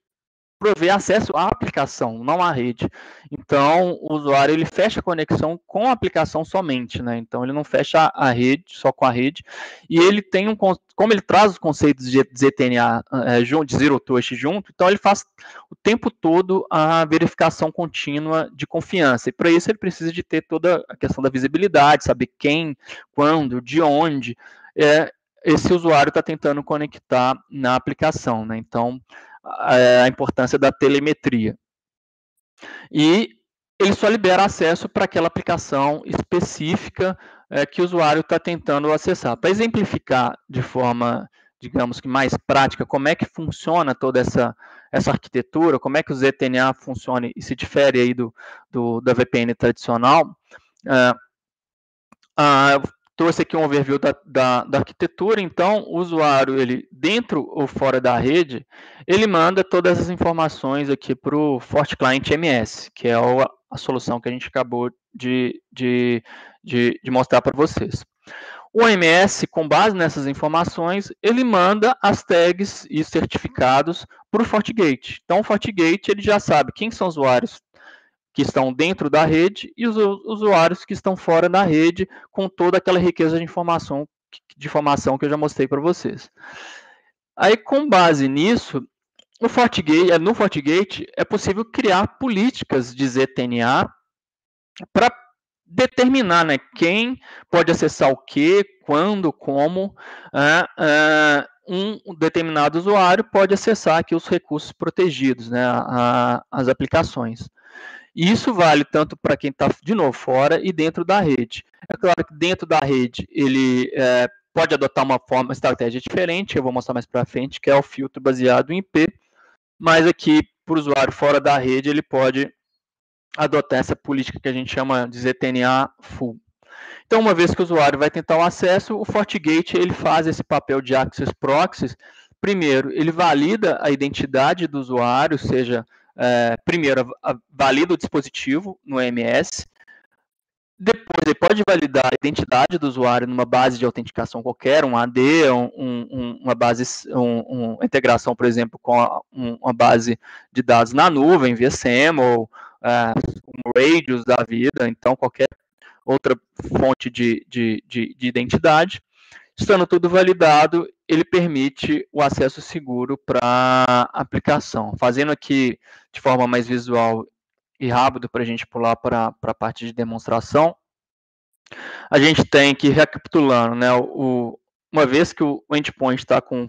prover acesso à aplicação, não à rede. Então, o usuário ele fecha a conexão com a aplicação somente, né? Então, ele não fecha a rede só com a rede. E ele tem como ele traz os conceitos de ZTNA de Zero Trust junto, então ele faz o tempo todo a verificação contínua de confiança. E para isso ele precisa de ter toda a questão da visibilidade, saber quem, quando, de onde esse usuário está tentando conectar na aplicação, né? Então, a importância da telemetria. E ele só libera acesso para aquela aplicação específica que o usuário está tentando acessar. Para exemplificar de forma, digamos que mais prática, como é que funciona toda essa arquitetura, como é que o ZTNA funciona e se difere aí da VPN tradicional, trouxe aqui um overview da arquitetura. Então, o usuário, ele dentro ou fora da rede, ele manda todas as informações aqui para o FortiClient MS, que é a solução que a gente acabou de mostrar para vocês. O MS, com base nessas informações, ele manda as tags e certificados para o FortiGate. Então, o FortiGate ele já sabe quem são os usuários que estão dentro da rede e os usuários que estão fora da rede, com toda aquela riqueza de informação que eu já mostrei para vocês. Aí, com base nisso, no FortiGate é possível criar políticas de ZTNA para determinar, né, quem pode acessar o que, quando, como um determinado usuário pode acessar aqui os recursos protegidos, né, as aplicações. E isso vale tanto para quem está, de novo, fora e dentro da rede. É claro que dentro da rede ele pode adotar uma estratégia diferente, eu vou mostrar mais para frente, que é o filtro baseado em IP, mas aqui, para o usuário fora da rede, ele pode adotar essa política que a gente chama de ZTNA full. Então, uma vez que o usuário vai tentar o acesso, o FortiGate ele faz esse papel de Access Proxies. Primeiro, ele valida a identidade do usuário, seja, primeiro, valida o dispositivo no MS, Depois, ele pode validar a identidade do usuário numa base de autenticação qualquer, um AD, uma base, uma integração, por exemplo, com uma base de dados na nuvem, via SAML, um Radius da vida, então qualquer outra fonte de identidade. Estando tudo validado, ele permite o acesso seguro para a aplicação. Fazendo aqui de forma mais visual e rápido para a gente pular para a parte de demonstração, a gente tem que, recapitulando, né, uma vez que o endpoint está com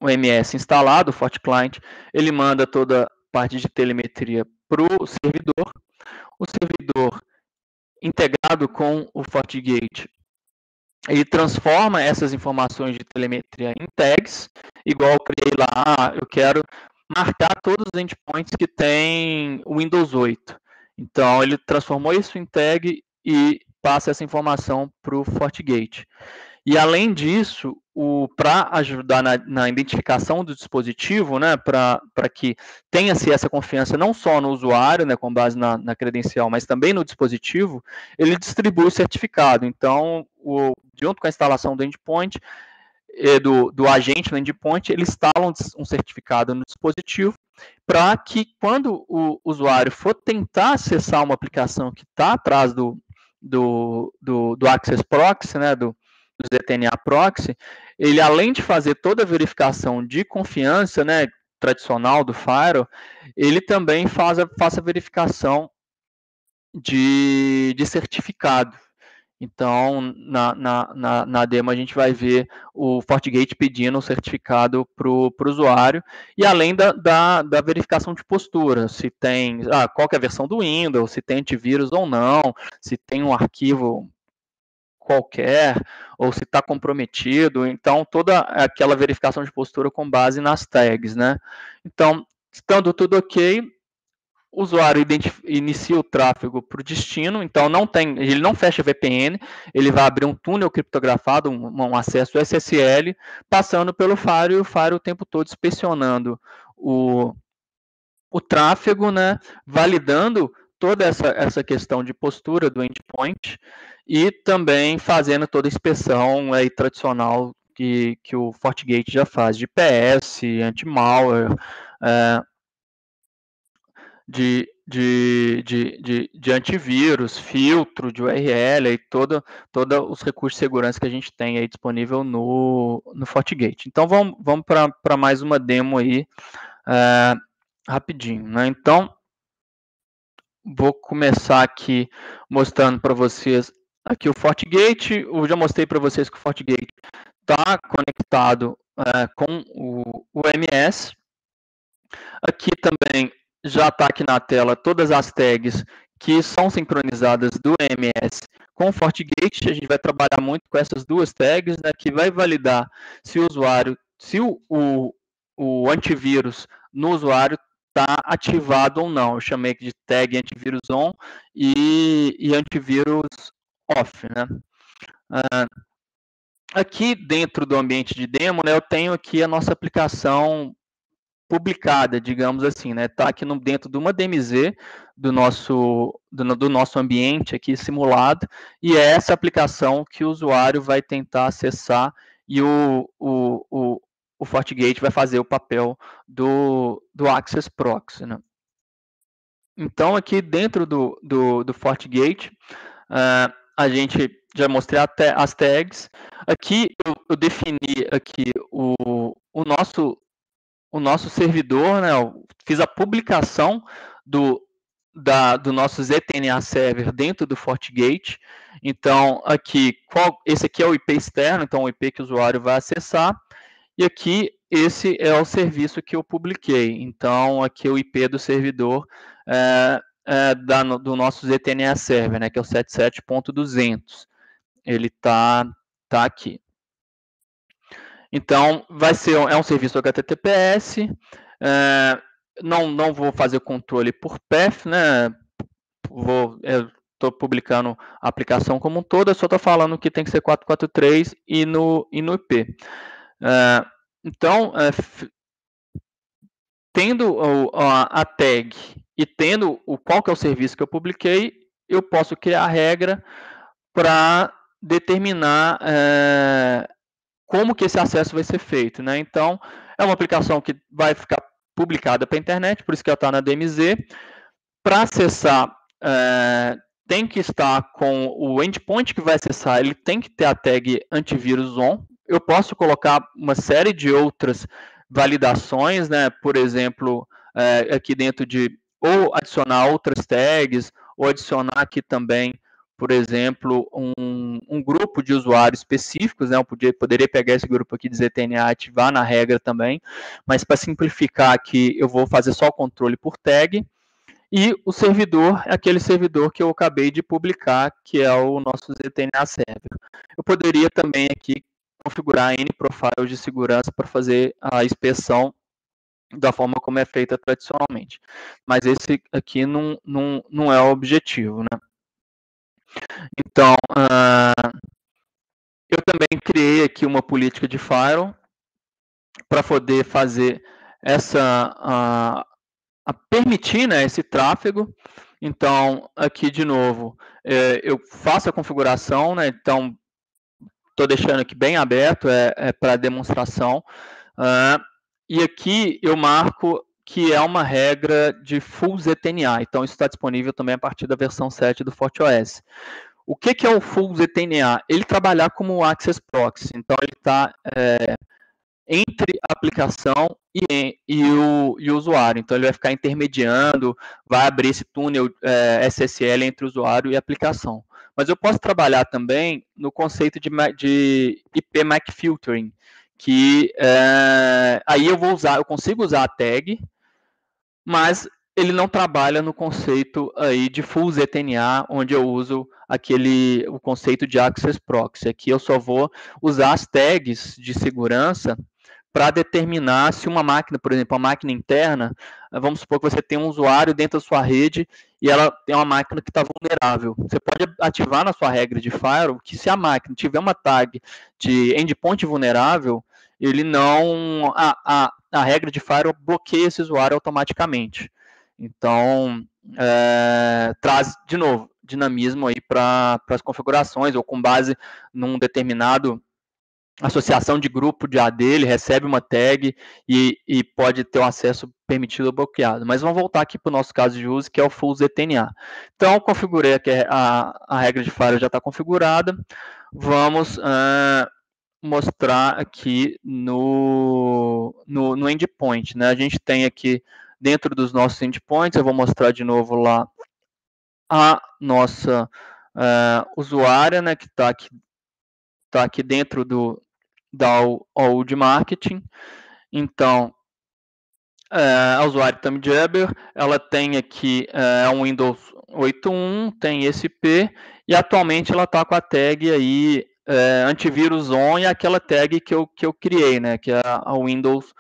o MS instalado, o FortiClient, ele manda toda a parte de telemetria para o servidor integrado com o FortiGate, ele transforma essas informações de telemetria em tags, igual eu criei lá, eu quero marcar todos os endpoints que tem o Windows 8. Então, ele transformou isso em tag e passa essa informação para o FortiGate. E, além disso, para ajudar na identificação do dispositivo, né, para que tenha-se essa confiança não só no usuário, né, com base na credencial, mas também no dispositivo, ele distribui o certificado. Então, junto com a instalação do endpoint, do agente no endpoint, ele instala um certificado no dispositivo para que, quando o usuário for tentar acessar uma aplicação que está atrás do Access Proxy, né, do ZTNA Proxy, ele, além de fazer toda a verificação de confiança, né, tradicional do Firewall, ele também faça a verificação de certificado. Então, na demo, a gente vai ver o FortiGate pedindo o certificado para o usuário, e além da verificação de postura, se tem, qual que é a versão do Windows, se tem antivírus ou não, se tem um arquivo qualquer, ou se está comprometido, então toda aquela verificação de postura com base nas tags, né? Então, estando tudo ok, o usuário inicia o tráfego para o destino, então ele não fecha VPN, ele vai abrir um túnel criptografado, um acesso SSL, passando pelo Firewall, e o Firewall o tempo todo inspecionando o tráfego, né, validando toda essa questão de postura do endpoint e também fazendo toda a inspeção tradicional que o FortiGate já faz, de PS, anti-malware, de antivírus, filtro de URL e todos os recursos de segurança que a gente tem aí disponível no FortiGate. Então vamos para mais uma demo aí, rapidinho, né? Então, vou começar aqui mostrando para vocês aqui o FortiGate. Eu já mostrei para vocês que o FortiGate está conectado com o MS. Aqui também já está aqui na tela todas as tags que são sincronizadas do MS com o FortiGate. A gente vai trabalhar muito com essas duas tags, né, que vai validar se o usuário, se o antivírus no usuário está ativado ou não. Eu chamei aqui de tag antivírus on e antivírus off, né? Aqui dentro do ambiente de demo, né, eu tenho aqui a nossa aplicação publicada, digamos assim, né? Está aqui dentro de uma DMZ do nosso ambiente aqui simulado, e é essa aplicação que o usuário vai tentar acessar, e o FortiGate vai fazer o papel do Access Proxy, né? Então, aqui dentro do FortiGate, a gente já mostrei as tags. Aqui eu defini aqui o nosso servidor, né? Eu fiz a publicação do nosso ZTNA Server dentro do FortiGate. Então, aqui, esse aqui é o IP externo, então o IP que o usuário vai acessar. E aqui, esse é o serviço que eu publiquei. Então, aqui é o IP do servidor do nosso ZTNA Server, né, que é o 77.200. Ele está aqui. Então, é um serviço HTTPS, não vou fazer controle por path, né? Estou publicando a aplicação como um todo, eu só estou falando que tem que ser 443 e no IP. Então, tendo a tag e tendo qual que é o serviço que eu publiquei, eu posso criar a regra para determinar como que esse acesso vai ser feito, né? Então, é uma aplicação que vai ficar publicada para a internet, por isso que ela está na DMZ. Para acessar, tem que estar com o endpoint que vai acessar, ele tem que ter a tag antivírus on. Eu posso colocar uma série de outras validações, né? Por exemplo, aqui dentro de ou adicionar outras tags, ou adicionar aqui também, por exemplo, um grupo de usuários específicos, né? Eu poderia pegar esse grupo aqui de ZTNA e ativar na regra também, mas para simplificar aqui, eu vou fazer só o controle por tag. E o servidor é aquele servidor que eu acabei de publicar, que é o nosso ZTNA Server. Eu poderia também aqui configurar N profiles de segurança para fazer a inspeção da forma como é feita tradicionalmente. Mas esse aqui não é o objetivo, né? Então, eu também criei aqui uma política de firewall para poder fazer essa a permitir, né, esse tráfego. Então, aqui de novo, eu faço a configuração, né, então estou deixando aqui bem aberto, para demonstração, e aqui eu marco que é uma regra de full ZTNA, então isso está disponível também a partir da versão 7 do FortiOS. O que é o full ZTNA? Ele trabalhar como Access Proxy, então ele está entre a aplicação e o usuário. Então, ele vai ficar intermediando, vai abrir esse túnel SSL entre o usuário e a aplicação. Mas eu posso trabalhar também no conceito de IP MAC Filtering, que aí eu consigo usar a tag, mas ele não trabalha no conceito aí de full ZTNA, onde eu uso o conceito de Access Proxy. Aqui eu só vou usar as tags de segurança para determinar se uma máquina, por exemplo, uma máquina interna, vamos supor que você tem um usuário dentro da sua rede e ela tem uma máquina que está vulnerável. Você pode ativar na sua regra de firewall que se a máquina tiver uma tag de endpoint vulnerável, ele não, a regra de firewall bloqueia esse usuário automaticamente. Então, traz, de novo, dinamismo aí para as configurações, ou com base num determinado associação de grupo de AD, ele recebe uma tag e pode ter um acesso permitido ou bloqueado. Mas vamos voltar aqui para o nosso caso de uso, que é o full ZTNA. Então, eu configurei aqui a regra de firewall já está configurada. Vamos mostrar aqui no endpoint, né? A gente tem aqui dentro dos nossos endpoints, eu vou mostrar de novo lá a nossa usuária, né, que está aqui dentro da OU de marketing. Então, a usuária TamJabber, ela tem aqui um Windows 8.1, tem esse IP, e atualmente ela está com a tag aí antivírus on e aquela tag que eu criei, né, que é a Windows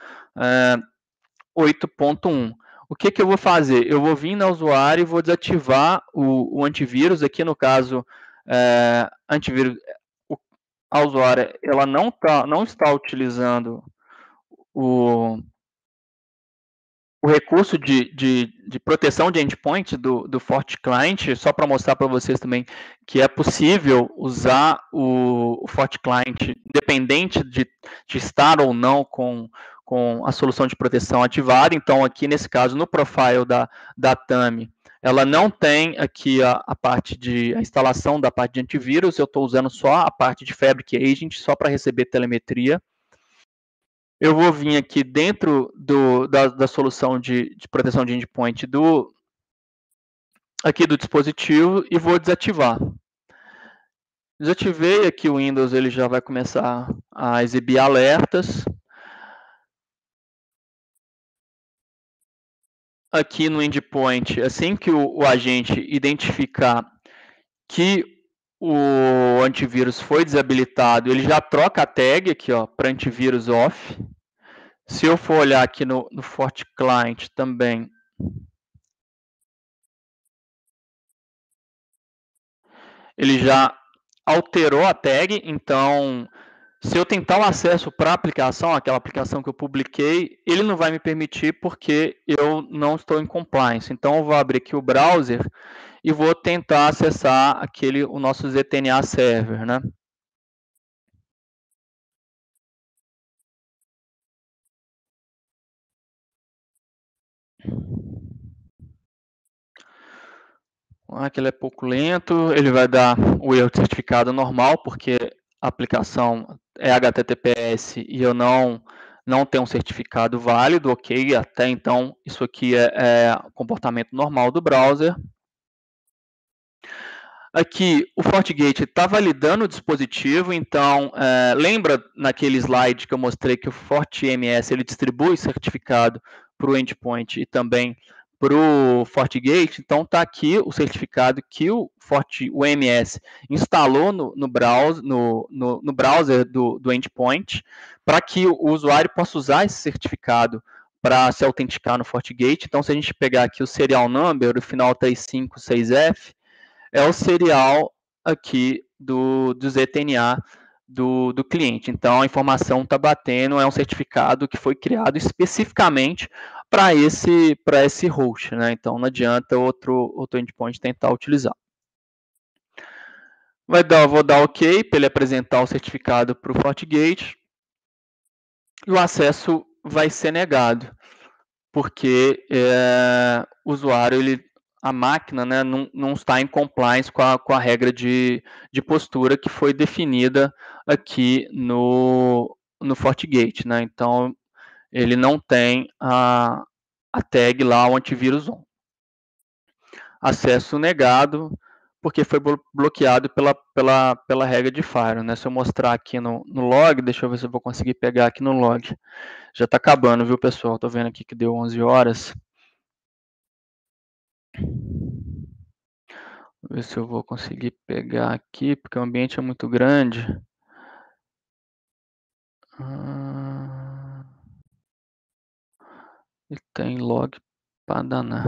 8.1. O que eu vou fazer? Eu vou vir na usuária e vou desativar o antivírus, aqui no caso, antivírus, a usuária ela não está utilizando o recurso de proteção de endpoint do FortiClient, só para mostrar para vocês também que é possível usar o FortiClient independente de estar ou não com a solução de proteção ativada. Então, aqui nesse caso, no profile da TAMI, ela não tem aqui a parte a instalação da parte de antivírus, eu estou usando só a parte de Fabric Agent, só para receber telemetria. Eu vou vir aqui dentro da solução de proteção de endpoint aqui do dispositivo e vou desativar. Desativei aqui o Windows, ele já vai começar a exibir alertas. Aqui no endpoint, assim que o agente identificar que o antivírus foi desabilitado, ele já troca a tag aqui, ó, para antivírus off. Se eu for olhar aqui no FortiClient também, ele já alterou a tag, então se eu tentar o acesso para a aplicação, aquela aplicação que eu publiquei, ele não vai me permitir porque eu não estou em compliance. Então eu vou abrir aqui o browser e vou tentar acessar o nosso ZTNA server, né? Aqui ele é pouco lento, ele vai dar o erro de certificado normal, porque a aplicação é HTTPS e eu não tenho um certificado válido, ok? Até então, isso aqui é comportamento normal do browser. Aqui, o FortiGate está validando o dispositivo, então, lembra naquele slide que eu mostrei que o FortiMS ele distribui certificado para o endpoint e também para o FortiGate? Então, está aqui o certificado que o MS instalou no browser do endpoint, para que o usuário possa usar esse certificado para se autenticar no FortiGate. Então, se a gente pegar aqui o serial number, o final 356F, é o serial aqui do ZTNA do cliente. Então, a informação está batendo, é um certificado que foi criado especificamente para esse host, né? Então, não adianta outro endpoint tentar utilizar. Vou dar OK para ele apresentar o certificado para o FortiGate e o acesso vai ser negado, porque o usuário, a máquina, né, não está em compliance com a regra de postura que foi definida aqui no FortiGate, né? Então, ele não tem a tag lá, o antivírus on. Acesso negado, porque foi bloqueado pela regra de Firewall, né? Se eu mostrar aqui no log, deixa eu ver se eu vou conseguir pegar aqui no log. Já está acabando, viu, pessoal? Estou vendo aqui que deu 11 horas. Vou ver se eu vou conseguir pegar aqui, porque o ambiente é muito grande. E tem log para danar.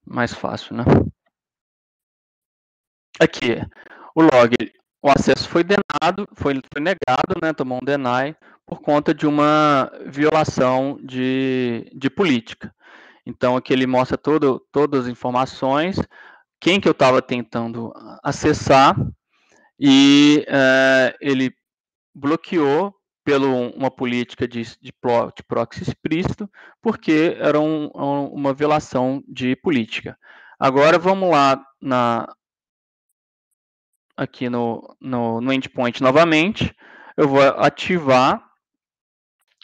Mais fácil, né? Aqui, o log, o acesso foi denado, foi negado, né? Tomou um deny por conta de uma violação de política. Então, aqui ele mostra todas as informações, quem que eu estava tentando acessar, e ele bloqueou pela uma política de proxy explícito, porque era uma violação de política. Agora vamos lá aqui no endpoint novamente. Eu vou ativar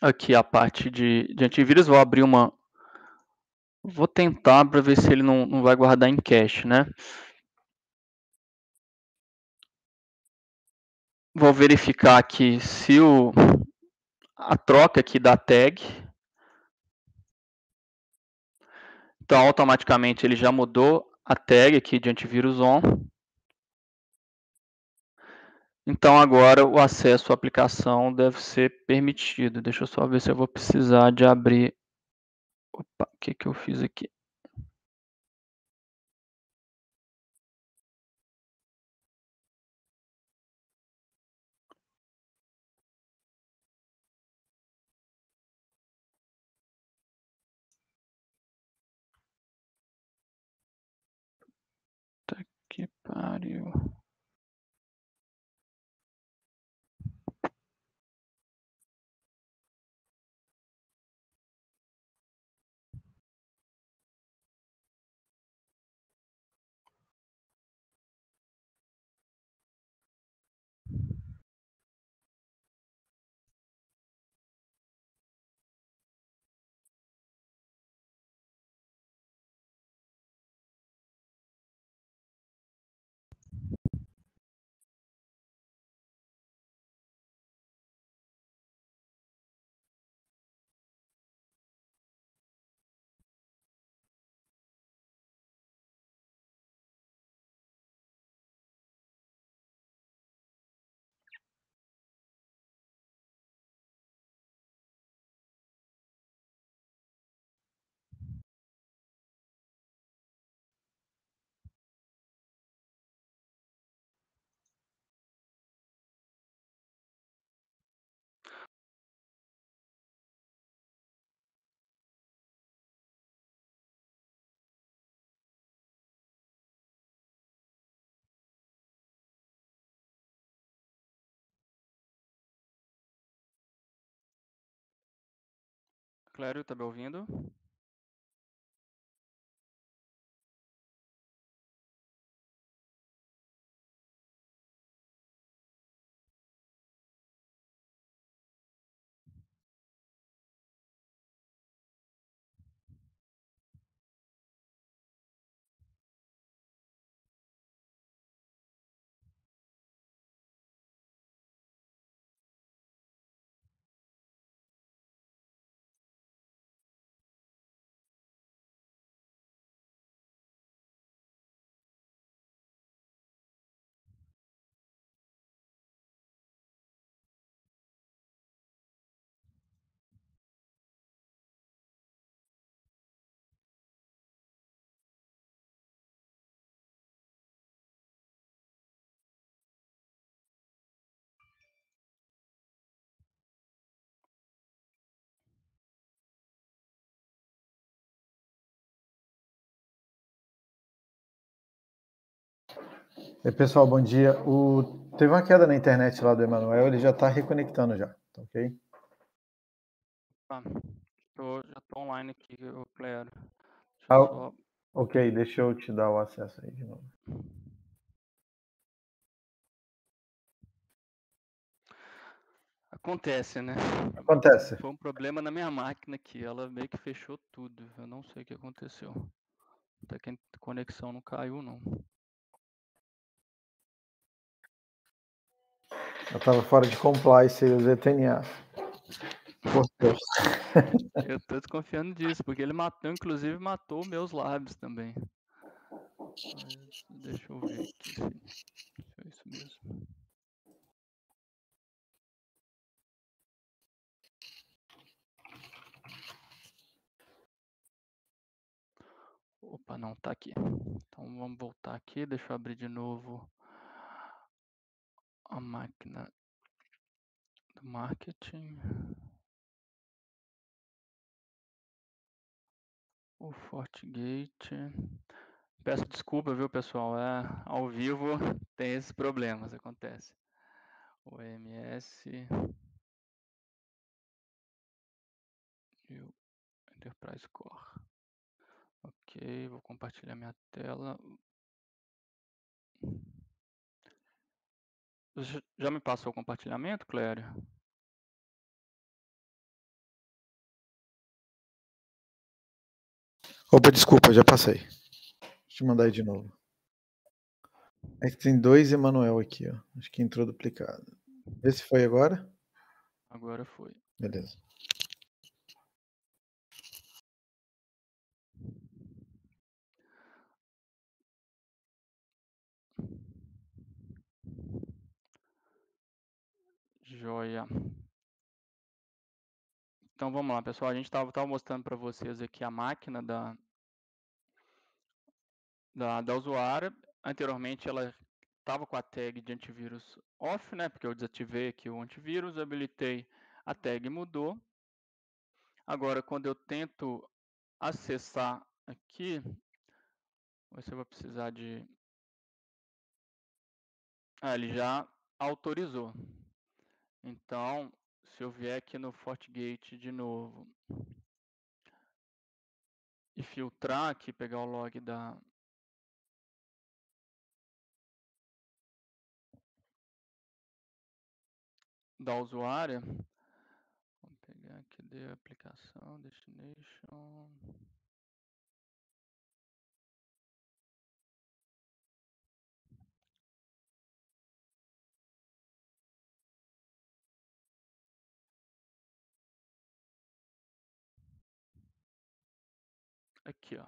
aqui a parte de antivírus, vou abrir uma. Vou tentar para ver se ele não vai guardar em cache, né? Vou verificar aqui se a troca aqui da tag. Então, automaticamente ele já mudou a tag aqui de antivírus on. Então, agora o acesso à aplicação deve ser permitido. Deixa eu só ver se eu vou precisar de abrir. Opa, o que eu fiz aqui? Puta que pariu. Clério, tá me ouvindo? E pessoal, bom dia. Teve uma queda na internet lá do Emanuel, ele já está reconectando já, tá ok? Tá. Já tô online aqui, Clério. Deixa Ah, eu só... ok, deixa eu te dar o acesso aí de novo. Acontece, né? Acontece. Foi um problema na minha máquina aqui, ela meio que fechou tudo. Eu não sei o que aconteceu. Até que a conexão não caiu, não. Eu estava fora de compliance e usei TNA. Por Deus. Eu tô desconfiando disso, porque ele matou, inclusive matou meus lábios também. Mas deixa eu ver aqui se é isso mesmo. Opa, não, tá aqui. Então vamos voltar aqui, deixa eu abrir de novo a máquina do marketing. O FortiGate. Peço desculpa, viu, pessoal? Ao vivo tem esses problemas, acontece. O EMS e o Enterprise Core. Ok, vou compartilhar minha tela. Você já me passou o compartilhamento, Clério? Opa, desculpa, já passei. Deixa eu mandar aí de novo. É que tem dois Emanuel aqui, ó. Acho que entrou duplicado. Vê se foi agora. Agora foi. Beleza. Joia. Então vamos lá, pessoal. A gente estava mostrando para vocês aqui a máquina da usuária. Anteriormente ela estava com a tag de antivírus off, né? Porque eu desativei aqui o antivírus, habilitei, a tag mudou. Agora, quando eu tento acessar aqui, você vai precisar de... ele já autorizou. Então, se eu vier aqui no FortiGate de novo e filtrar aqui, pegar o log da usuária, vamos pegar aqui de aplicação, destination. Aqui, ó.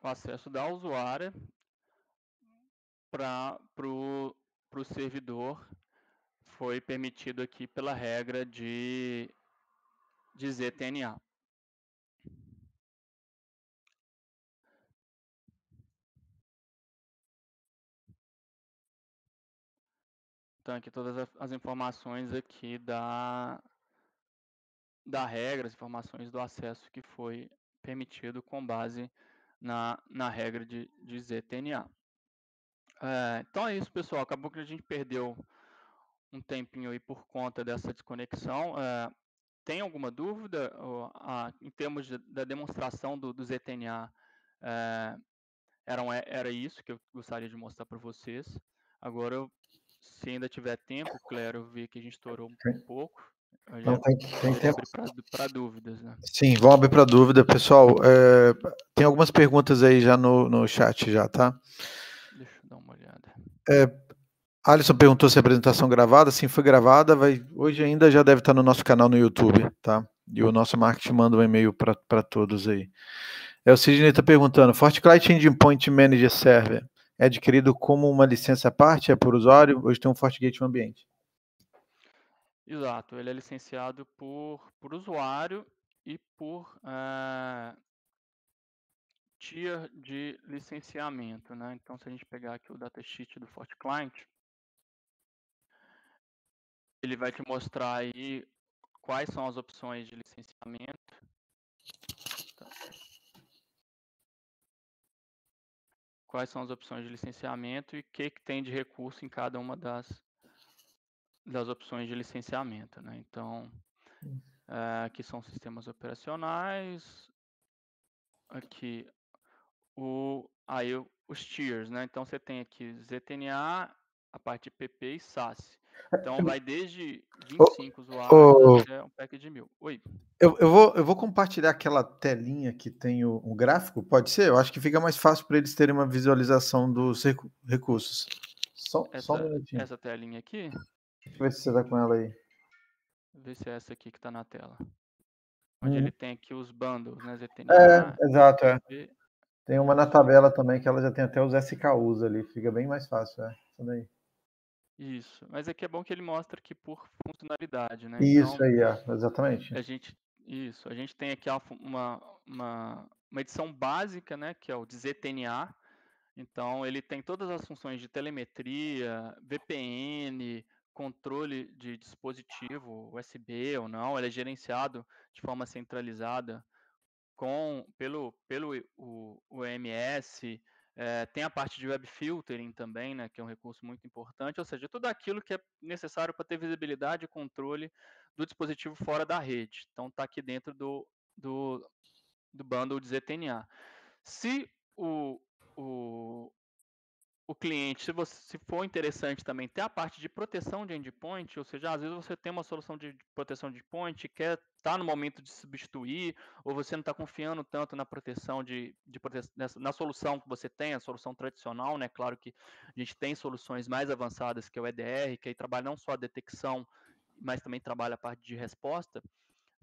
O acesso da usuária para o servidor foi permitido aqui pela regra de ZTNA. Então, aqui todas as informações aqui da regra, as informações do acesso que foi permitido com base na regra de ZTNA. Então é isso, pessoal. Acabou que a gente perdeu um tempinho aí por conta dessa desconexão. tem alguma dúvida em termos da demonstração do ZTNA? Era isso que eu gostaria de mostrar para vocês. Agora, se ainda tiver tempo, Clério, eu vi que a gente estourou um pouco. Não, tem tempo. Abrir para dúvidas, né? Sim, vamos abrir para dúvida, pessoal. Tem algumas perguntas aí já no chat, já, tá? Deixa eu dar uma olhada. Alisson perguntou se a apresentação gravada. Sim, foi gravada. Hoje ainda já deve estar no nosso canal no YouTube, tá? E o nosso marketing manda um e-mail para todos aí. O Sidney está perguntando: FortiClient Endpoint Manager Server é adquirido como uma licença à parte? É por usuário? Hoje tem um FortiGate no ambiente. Exato, ele é licenciado por usuário e por tier de licenciamento, né? Então, se a gente pegar aqui o datasheet do FortiClient, ele vai te mostrar aí quais são as opções de licenciamento. Tá. Quais são as opções de licenciamento e o que tem de recurso em cada uma das opções de licenciamento, né? Então, aqui são sistemas operacionais, aqui os tiers, né? Então você tem aqui ZTNA, a parte de PP e SaaS. Então vai desde 25 usuários até um pack de 1000. Oi. Eu vou compartilhar aquela telinha que tem o gráfico, pode ser? Eu acho que fica mais fácil para eles terem uma visualização dos recursos. Só um minutinho. Essa telinha aqui? Deixa eu ver se você está com ela aí. Ver se é essa aqui que está na tela. Onde ele tem aqui os bundles, né? ZTNA. Exato, PP. Tem uma na tabela também que ela já tem até os SKUs ali, fica bem mais fácil, Isso daí. Isso, mas aqui é bom que ele mostra aqui por funcionalidade, né? Isso então, aí, exatamente. A gente tem aqui uma edição básica, né? Que é o de ZTNA. Então, ele tem todas as funções de telemetria, VPN, controle de dispositivo USB ou não. Ele é gerenciado de forma centralizada pelo OMS. Tem a parte de web filtering também, né, que é um recurso muito importante, ou seja, tudo aquilo que é necessário para ter visibilidade e controle do dispositivo fora da rede. Então, está aqui dentro do bundle de ZTNA. Se o cliente, se for interessante também ter a parte de proteção de endpoint, ou seja, às vezes você tem uma solução de proteção de endpoint e quer estar no momento de substituir, ou você não está confiando tanto na proteção na solução que você tem, a solução tradicional, né? Claro que a gente tem soluções mais avançadas que é o EDR, que aí trabalha não só a detecção, mas também trabalha a parte de resposta.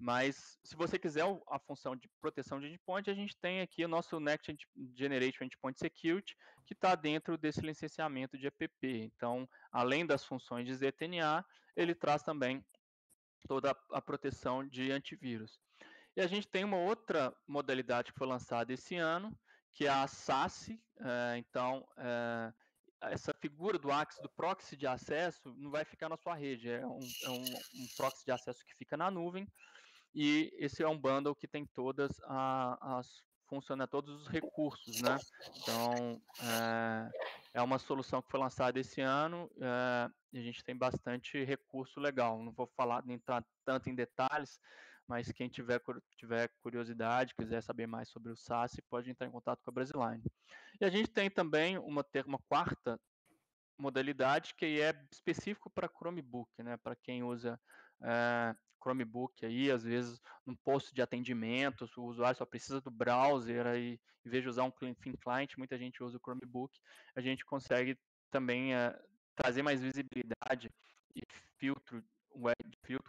Mas se você quiser a função de proteção de endpoint, a gente tem aqui o nosso Next Generation Endpoint Security, que está dentro desse licenciamento de EPP. Então, além das funções de ZTNA, ele traz também toda a proteção de antivírus. E a gente tem uma outra modalidade que foi lançada esse ano, que é a SASE. Então, essa figura do Axis, do proxy de acesso, não vai ficar na sua rede. É um proxy de acesso que fica na nuvem. E esse é um bundle que tem funciona todos os recursos, né? Então, é uma solução que foi lançada esse ano e a gente tem bastante recurso legal. Não vou falar nem tanto em detalhes, mas quem tiver curiosidade, quiser saber mais sobre o SaaS, pode entrar em contato com a Brasiline. E a gente tem também uma quarta modalidade que é específico para Chromebook, né? Para quem usa Chromebook aí, às vezes num posto de atendimento, o usuário só precisa do browser aí, em vez de usar um thin client, muita gente usa o Chromebook, a gente consegue também trazer mais visibilidade e filtro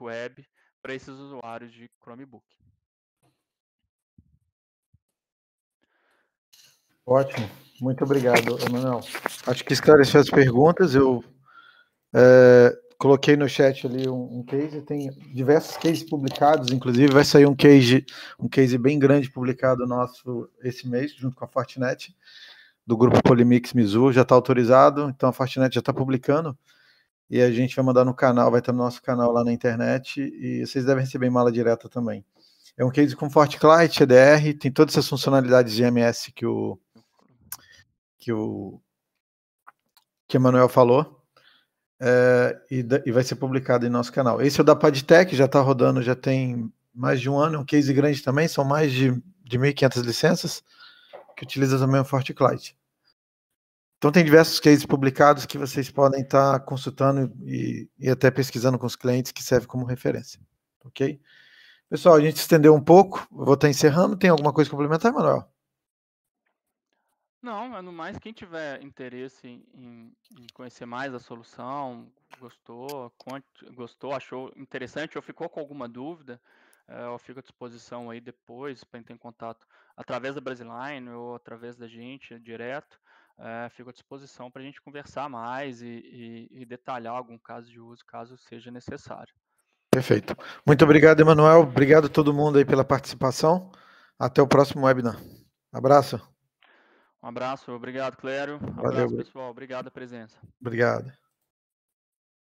web para esses usuários de Chromebook. Ótimo, muito obrigado, Emanuel. Acho que esclareceu as perguntas. Eu coloquei no chat ali um case, tem diversos cases publicados, inclusive vai sair um case bem grande publicado nosso esse mês, junto com a Fortinet, do grupo Polimix Mizu, já está autorizado, então a Fortinet já está publicando, e a gente vai mandar no canal, vai estar no nosso canal lá na internet, e vocês devem receber em mala direta também. É um case com FortiClient, EDR, tem todas essas funcionalidades de MS que o Emanuel falou. e vai ser publicado em nosso canal. Esse é o da Padtech, já está rodando, já tem mais de um ano, é um case grande também, são mais de 1.500 licenças, que utiliza também o FortiClient. Então tem diversos cases publicados que vocês podem estar consultando e até pesquisando com os clientes, que serve como referência. Ok? Pessoal, a gente estendeu um pouco, eu vou estar encerrando. Tem alguma coisa complementar, Manuel? Não, no mais, quem tiver interesse em conhecer mais a solução, gostou, achou interessante ou ficou com alguma dúvida, eu fico à disposição aí depois para entrar em contato através da Brasiline ou através da gente direto. Fico à disposição para a gente conversar mais e detalhar algum caso de uso, caso seja necessário. Perfeito. Muito obrigado, Emanuel. Obrigado a todo mundo aí pela participação. Até o próximo webinar. Abraço. Um abraço, obrigado, Clério. Valeu. Abraço, pessoal. Obrigado a presença. Obrigado.